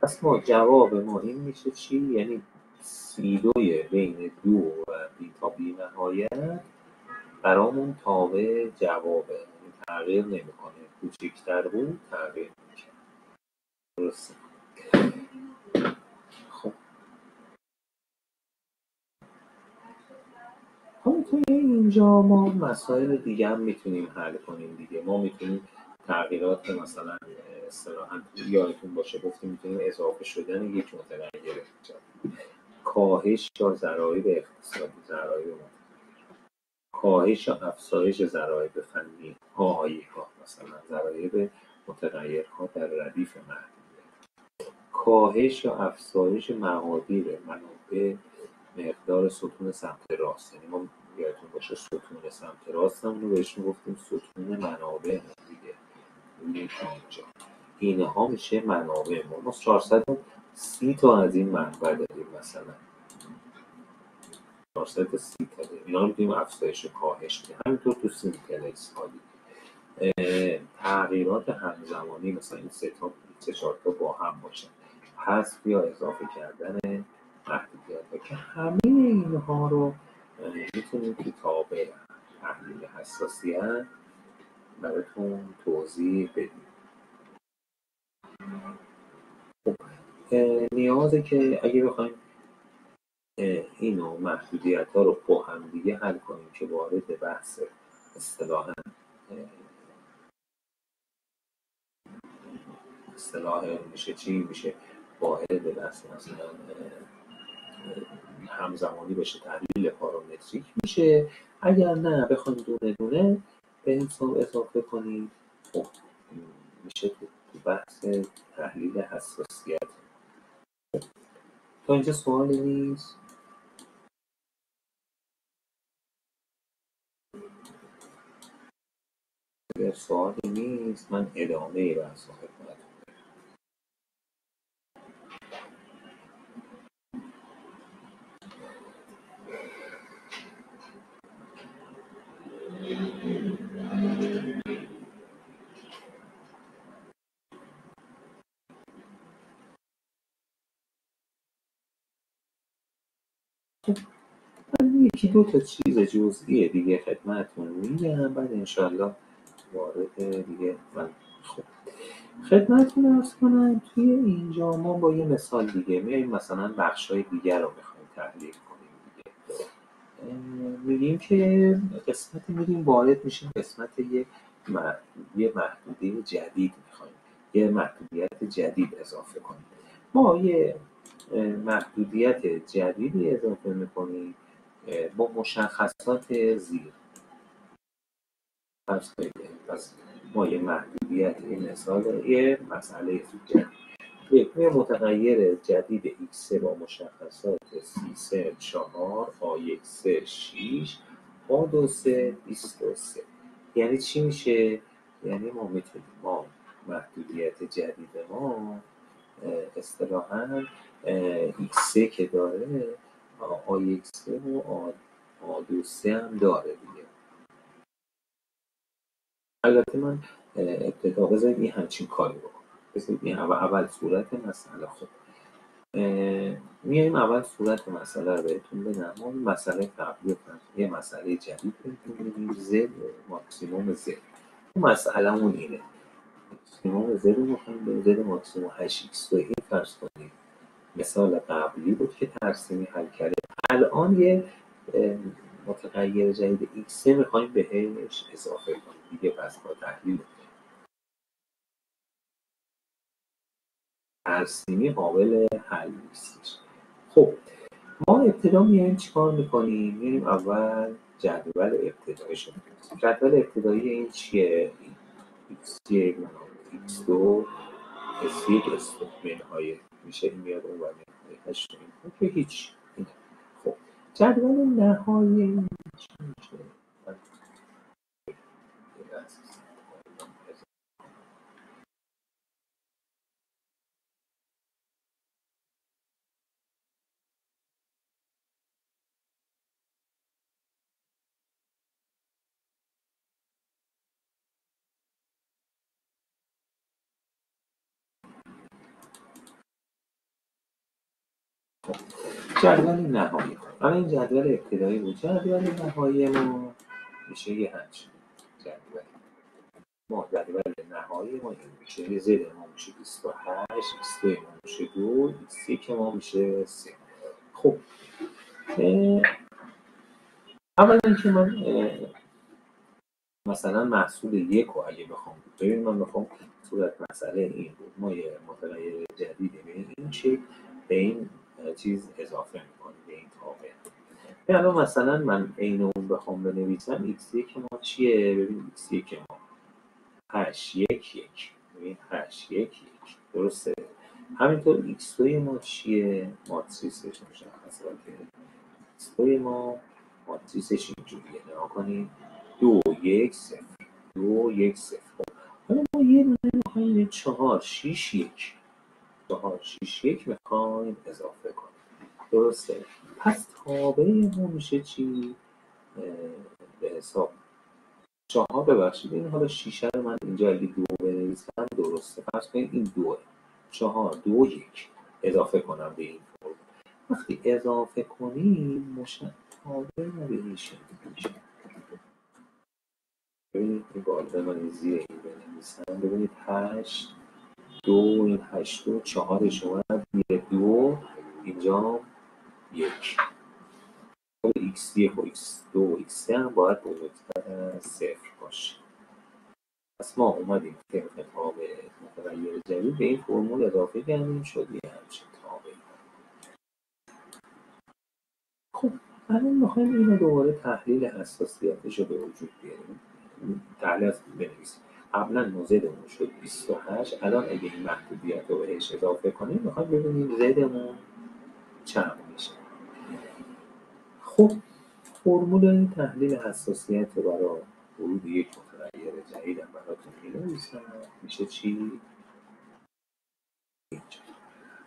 پس ما جواب ما این میشه چی؟ یعنی C2 بین 2 و بی تا بی نهایت برامون تابع جوابه، یعنی تغییر نمیکنه. کوچکتر بود تغییر میکنه. درسته. خب حالا توی اینجا ما مسائل دیگه هم میتونیم حل کنیم دیگه. ما میتونیم تغییرات مثلا اصطلاحاً یادتون باشه گفتیم میتونیم اضافه شدن یک متغیر کاهش یا ضرایب اقتصادی، ضرایب کاهش یا افزایش ضرایب فنی پایه‌ها، مثلا ضرایب متغیرها در ردیف محدودیت، کاهش یا افزایش مقادیر منابع مقدار ستون سمت راست. یعنی ما یادتون باشه ستون سمت راست هم رو بهش میگفتیم ستون منابع دیگه. اینجا اینها میشه منابع ما 430 تا از این منبع داریم، مثلا 430 تا داریم. اینا رو میتونیم افزایش و کاهش بدیم. همینطور تو سیمپلکس ها تغییرات همزمانی مثلا این 3-4 تا با هم باشن، حذف یا اضافه کردن محدودیت که همه اینها رو میتونیم که تابع تحلیل حساسیت براتون توضیح بدیم. خب نیازه که اگه بخوایم اینو محدودیت ها رو با هم دیگه حل کنیم که وارد بحث اصطلاح میشه چی میشه واحد بحث مثلا همزمانی بشه، تحلیل پارامتریک میشه. اگر نه بخوایم دونه دونه به حساب اضافه کنیم خب میشه تو بحث تحلیل حساسیت. تا اینجا سوالی نیست؟ اگر سوالی نیست من ادامه بحث رو خدمتتون. من یکی دو تا چیز جزئی دیگه خدمتتون میگم، بعد انشالله وارد دیگه من خدمتتون عرض کنم. توی اینجا ما با یه مثال دیگه میایم مثلا بخش‌های دیگر رو میخوایم تحلیل کنیم دیگه. میگیم که قسمت میریم وارد میشیم قسمت یه محدوده جدید میخوایم یه محدودیت جدید اضافه کنیم. ما یه محدودیت جدیدی اضافه میکنیم با مشخصات زیر. پس ما یه محدودیت مثال یه مسئله جدید یک متغیر جدید x با مشخصات c3 4 a1 6 a2 23. یعنی چی میشه؟ یعنی ما میتونیم محدودیت جدید ما اصطلاحاً x3 که داره a1 و a2 هم داره دیگه. البته من ابتدا بذارید این همچین کاری بکنم. بذارید این اول صورت مسئله. خب میایم اول صورت مسئله رو بهتون بدم. ما مسئله قبلی یه مسئله جدید بهتون بدیم z ماکسیموم z. مسئله‌مون اینه ماکسیموم z رو می‌خوایم به z ماکسیموم 8x و این فرض کنیم مثال قبلی بود که ترسیمی حل کرده. الان یه متغیر جدید x می‌خوایم بهش اضافه کنیم دیگه. پس با تحلیل ترسیمی قابل حل نیستش. خب ما ابتدا میایم چیکار میکنیم؟ میایم اول جدول ابتداییشو می‌نویسیم. جدول ابتدایی این چیه؟ x1 x2 s1 s2 منهای میشه این میاد اون ور منهای که هیچ. خب جدول نهایی این چی میشه؟ جدول نهایی. حالا این جدول ابتدایی بود. جدول نهایی ما میشه یه همچین جدول. جدول نهایی ما این میشه زد ما میشه 28 x2 ما میشه 2 x3 ما میشه 3. خب اولا که من مثلا محصول یک رو اگه بخوام ببین من بخوام صورت مسئله این بود ما یه متغیر جدیدی به این چی به این چیز اضافه میکنیم به این تابع. الان مثلا من عین اون بخوام بنویسم x1 ما چیه؟ ببین x1 ما 8 1 1 ببین 8 1 1 درسته. همینطور x2 ما چیه؟ ماتریسش مشخصه که x2 ما ماتریسش اینجوریه. نگاه کنید 2 1 0 2 1 0. حالا ما یه دونه میخوایم 4 6 1 4 6 1 میخوایم اضافه کنیم. درسته. پس تابع ما میشه چی؟ به حساب 4 ببخشید این حالا 6 رو من اینجا اگه 2 بنویسم درسته. پس کنید این 2 4 2 1 اضافه کنم به این فرم. وقتی اضافه کنیم تابع ما به این شکل میشه. ببینید این بالقه من زیر این بنویسم. ببینید 8 2 این 8 و 4 شما میره 2 اینجا 1 x1 و x2 و x3 هم باید بزرگتر از 0 باشه. پس ما اومدیم طبق تابع متغیر جدید به این فرمول اضافه کردیم شد یه همچین تابع. خب الان میخوایم اینو دوباره تحلیل حساسیتش رو به وجود بیاریم. تحلیل بنویسیم. قبلا ما زدمون شد 28. الان اگه این محدودیت رو بهش اضافه کنیم میخوایم ببینیم زدمون چند میشه. خب فرمول این تحلیل حساسیت رو برای ورود یک متغیر جدید هم براتون می‌نویسم. میشه چی؟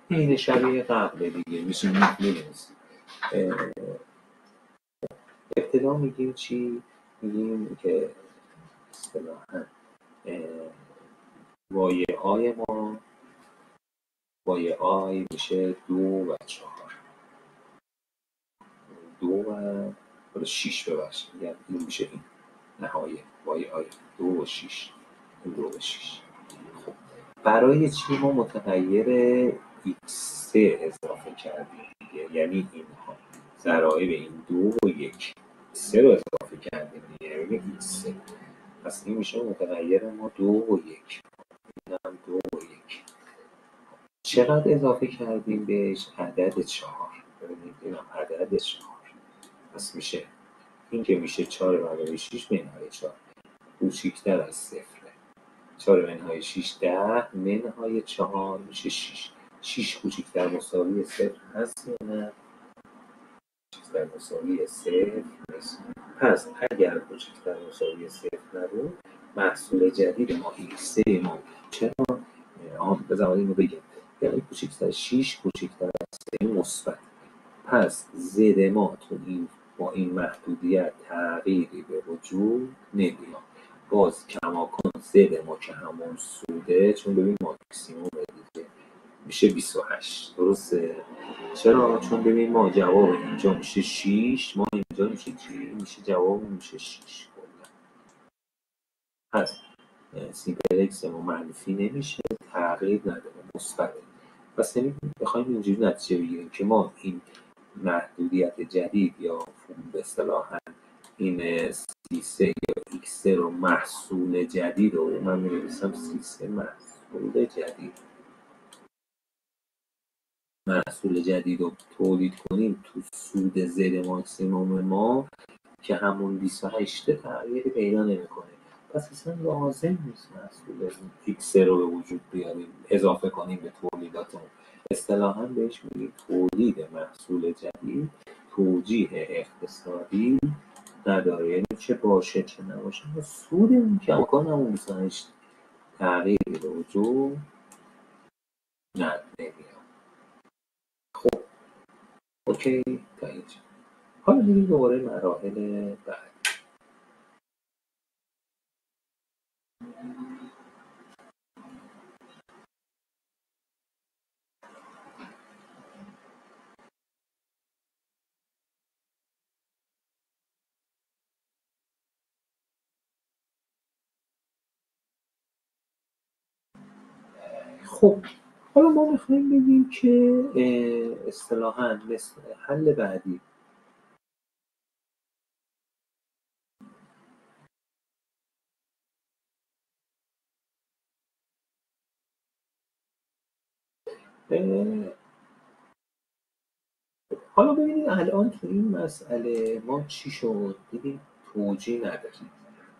این شبیه قبل دیگه میشه می‌نویسیم. ابتدا میگیم چی؟ میگیم که اصطلاحاً وای آی ما وای آی میشه 2 و 4 2 و 6 ببخشید یعنی این میشه این نهایه وای آی 2 و 6 این 2 و 6. خب برای چی ما متغیر x3 اضافه کردیم دیگه؟ یعنی اینها ضرایب این 2 و 1 3 رو اضافه کردیم دیگه، ببین x3 پس این میشه متغیر ما 2 و 1 اینم 2 و 1 چقدر اضافه کردیم بهش؟ عدد 4 ببینید اینم عدد 4 پس میشه این که میشه 4 علاوه 6 منهای 4 کوچیکتر از صفره 4 منهای 6 10 منهای 4 میشه 6 6 کوچیکتر مساوی صفر هست یا نه؟ کوچیکتر مساوی صفر نیست. پس اگر کوچیکتر مساوی صفر نبود محصول جدید ما x3 ما چرا؟ بذار اینو بگم یعنی کوچیکتر 6 کوچیکتر از 3 مثبت پس زد ما تو این با این محدودیت تغییری به وجود نمیاد باز کماکان زد ما که همون سوده چون ببین ماکسیموم دیگه میشه 28 درسته؟ چرا؟ چون ببین ما جواب اینجا میشه 6 ما اینجا میشه چی؟ میشه جواب میشه 6 کلا پس سیمپل اکس ما منفی نمیشه تغییر نداره مثبته پس یعنی بخوایم اینجوری نتیجه بگیریم که ما این محدودیت جدید یا به اصطلاح این C3 یا X3 رو محصول جدید رو من می‌نویسم C3 محصول جدید رو تولید کنیم تو سود زد ماکسیموم ما که همون 28 تغییری پیدا نمی‌کنه پس اصلا لازم نیست محصول X3 رو به وجود بیاریم اضافه کنیم به تولیداتمون اصطلاحاً بهش میگیم تولید محصول جدید توجیه اقتصادی نداره یعنی چه باشه چه نباشه سود اون که امکان همون 28 تغییری به وجود نمیاد خب اوکی تا اینجا حالا میریم دوباره مراحل بعد خب حالا ما میخوایم بگیم که اصطلاحاً مثل حل بعدی حالا ببینید الان تو این مسئله ما چی شد دیدیم توجیه نداریم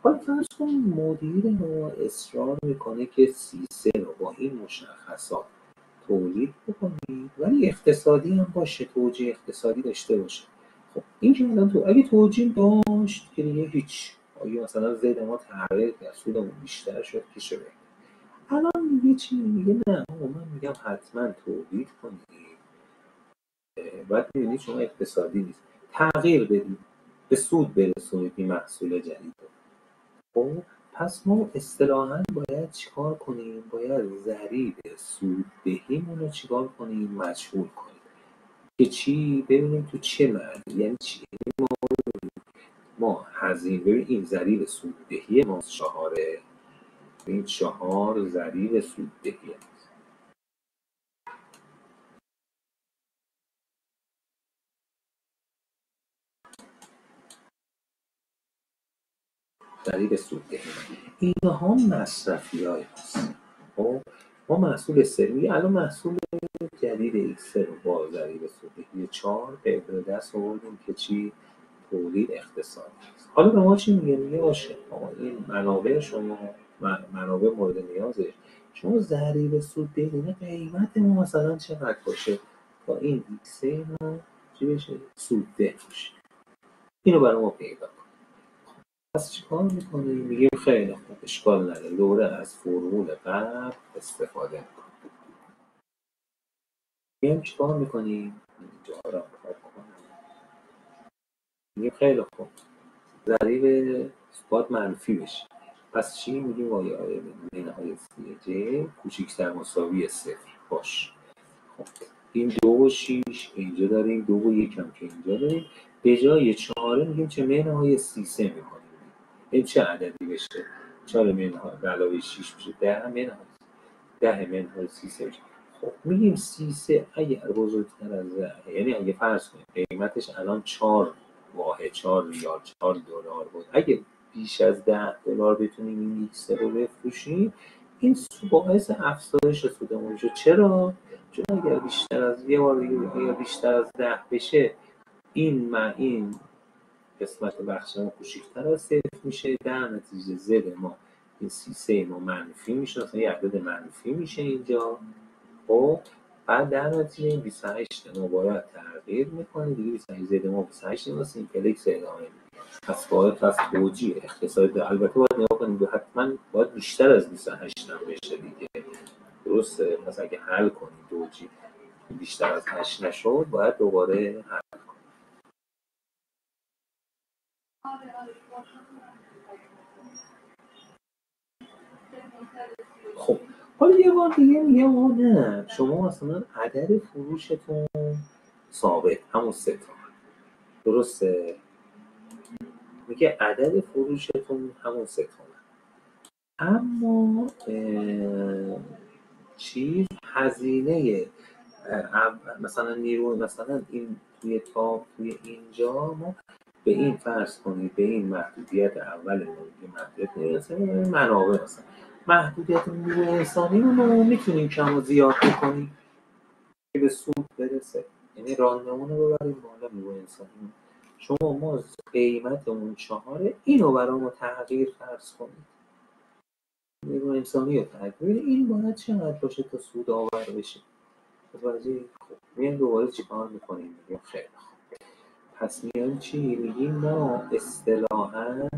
حالا فرض کنیم مدیر ما اصرار میکنه که C3 رو با این مشخصات تولید بکنید ولی اقتصادی هم باشه توجیه اقتصادی داشته باشه خب این که الان تو اگه توجیه داشت که دیگه هیچ اگه مثلا زد ما تغییر کرد سودمون بیشتر شد که شده الان میگه چی میگه نه من میگم حتما تولید کنید باید میبینید شما اقتصادی نیست تغییر بدید به سود برسونید این محصول جدید خب پس ما اصطلاحاً باید چیکار کنیم باید ضریب سوددهیمون رو چیکار کنیم مجهول کنیم که چی ببینیم تو چه معنی یعنی چی ما هزینه ببین این ضریب سوددهی ما 4 این 4 ضریب سوددهی ضریب سوددهی اینها مصرفی‌های هست خب ما محصول سری الان محصول جدید X3 رو با ضریب سوددهی 4 به دست آوردیم که چی تولید اقتصادی است حالا به ما چی میگه میگه باشه این منابع شما منابع مورد نیازه شما ضریب سوددهی قیمت ما مثلا چقدر باشه تا این X3 ما چی بشه سودده باشه اینو برای ما پیدا کن پس چیکار میکنیم میگیم خیلی خوب اشکال نداره دوره از فرمول قبل استفاده میکنیم میگیم چیکار میکنیم اینجا را کنیم میگیم خیلی خوب ضریب باید منفی بشه پس چی میگیم آیه منهای سی کوچیکتر مساوی صفر باش خب این 2 و 6 اینجا داریم 2 و 1 هم که اینجا داریم به جای 4 میگیم چه منهای 33 میکنیم این چه عددی بشه 4 منهای علاوه 6 میشه 10 منهای 10 منهای 33 میشه خب میگیم C3 اگر بزرگتر از یعنی اگه فرض کنیم قیمتش الان 4 واحد 4 ریال 4 دلار بود، اگه بیش از 10 دلار بتونیم این X رو بفروشیم، این باعث افزایش سودمون میشه. چرا؟ چون اگر بیشتر از یه بار دیگه اگر بیشتر از 10 بشه، این قسمت بخش ما کوچیک‌تر از 0 میشه، در نتیجه زد ما این C3 ما منفی میشه، مثلا یه عدد منفی میشه اینجا. خب بعد در نتیجه این 28 ما باید تغییر میکنه دیگه، 28 زد ما 28 ما سیمپلکس ادامه میده. پس باید توجیه اقتصادی البته باید نگاه کنیم، حتما باید بیشتر از 28 هم بشه دیگه، درسته؟ پس اگه حل کنیم توجیه بیشتر از 8 نشد، باید دوباره حل. خب حالا یه بار دیگه میگم نه، شما مثلا عدد فروشتون ثابت همون 3 تا، درسته؟ میگه عدد فروشتون همون 3 تا، اما چیز هزینه مثلا نیرو مثلا این توی اینجا ما به این فرض کنید، به این محدودیت اول محدودیت مثلا منابع، مثلا محدودیت نیرو انسانی رو ما میتونیم کم و زیاد بکنیم که به سود برسه، یعنی راندمون رو ببریم بالا نیرو انسانی. شما ما قیمتمون 4، اینو برامو تغییر فرض کنید، نیرو انسانی رو تغییر، این باید چقدر باشه تا سود آور بشه. متوجه؟ خب میایم دوباره چیکار میکنیم؟ میگیم خیلی خوب، پس میایم چی میگیم؟ ما اصطلاحاً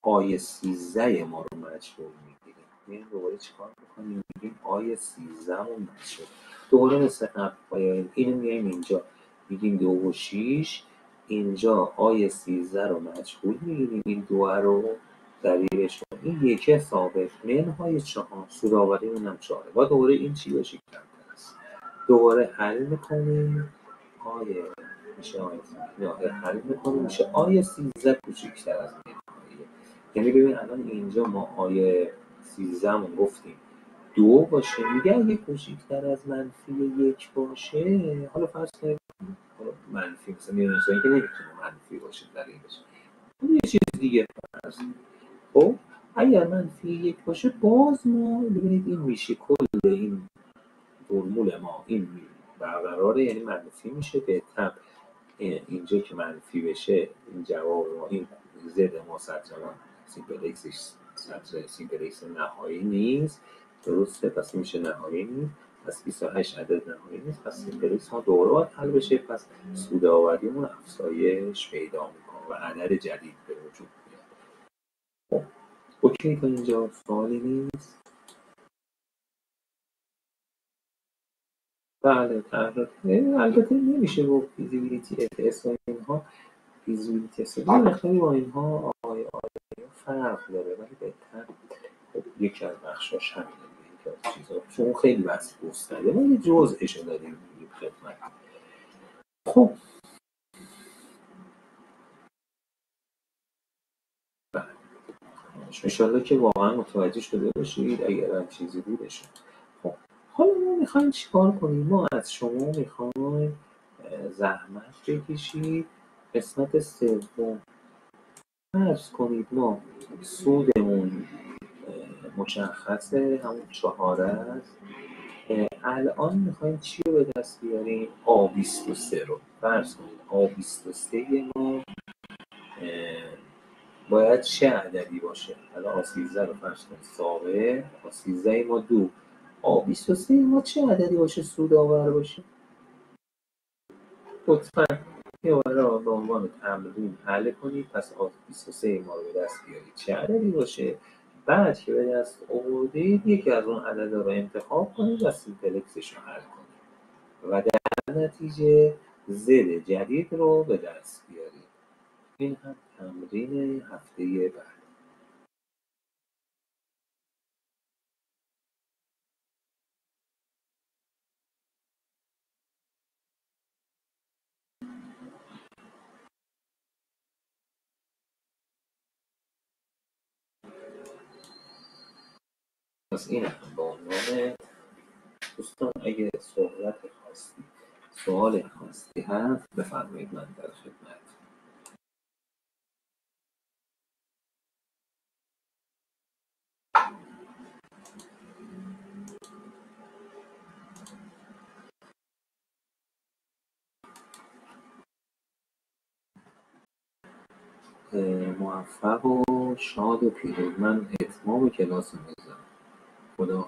آی 13 ما رو مجهول میگیریم. میایم دوباره چیکار میکنیم؟ میگیم آی 13 رو مجهول، دوباره مثل قبل اینو میایم اینجا میگیم 2 و 6، اینجا آی 13 رو مجهول میگیریم، این 2 رو دلیلش این یکی ثابت منهای 4 سودآوری اونم 4. با دوباره این چی باشه؟ کمتر است. دوباره حل میکنیم، آی میشه آی 13 حل میکنیم، میشه آی 13 کوچیک‌تر از منهای. یعنی ببین الان اینجا ما آی 13 مون گفتیم 2 باشه، میگه اگه کوچیک‌تر از -1 باشه، حالا فرض کنید منفی، مثلا میونه که نمیتونه منفی باشه دلیلش، یه چیز دیگه فرض. خب اگر -1 باشه، باز ما ببینید این میشه کل این فرمول ما این برقراره، یعنی منفی میشه به تبع اینجا که منفی بشه، این جواب ما این زد ما سطر سیمپلکس نهایی نیست، درسته؟ پس میشه نهایی نیست، پس 28 عدد نهایی نیست، پس سیمپلکس ما دوباره باید حل بشه، پس سودآوریمون افزایش پیدا میکنه و عدد جدید به وجود میاد. خب اوکی تا اینجا سوالی نیست؟ بله البته نمیشه گفت فیزیبیلیتی اف و اینها، فیزیبیلیتی استدی مقداری با اینها فرق داره، ولی بهتر خب یکی از بخشاش همینه، یکی از چیزا چون خیلی بحث گسترده، ما یه جزءشو داریم میگیم خدمت. خب بله انشالله که واقعا متوجه شده باشید، اگر هم چیزی بودشون. خب حالا ما میخوایم چیکار کنیم؟ ما از شما میخوایم زحمت بکشید قسمت سوم، فرض کنید ما سودمون مشخصه همون 4 است، الان میخوایم چی رو به دست بیاریم؟ A23 رو فرض کنید. A23 ما باید چه عددی باشه؟ الان A13 رو فرض کنید ثابت، A13 ما 2، A23 ما چه عددی باشه سود آور باشه؟ لطفاً یه بار به عنوان تمرین حل کنید. پس A23 ما رو به دست بیارید چه عددی باشه، بعد که به دست آوردید یکی از اون عددا رو انتخاب کنید و سیمپلکسش رو حل کنید و در نتیجه زد جدید رو به دست بیارید. این هم تمرین هفته بعد. پس این هم به عنوان دوستان اگه صحبت خواستی سوال خواستی هست بفرمایید، من در خدمت. موفق و شاد و پیروز. من اتمام کلاس میزم. خدا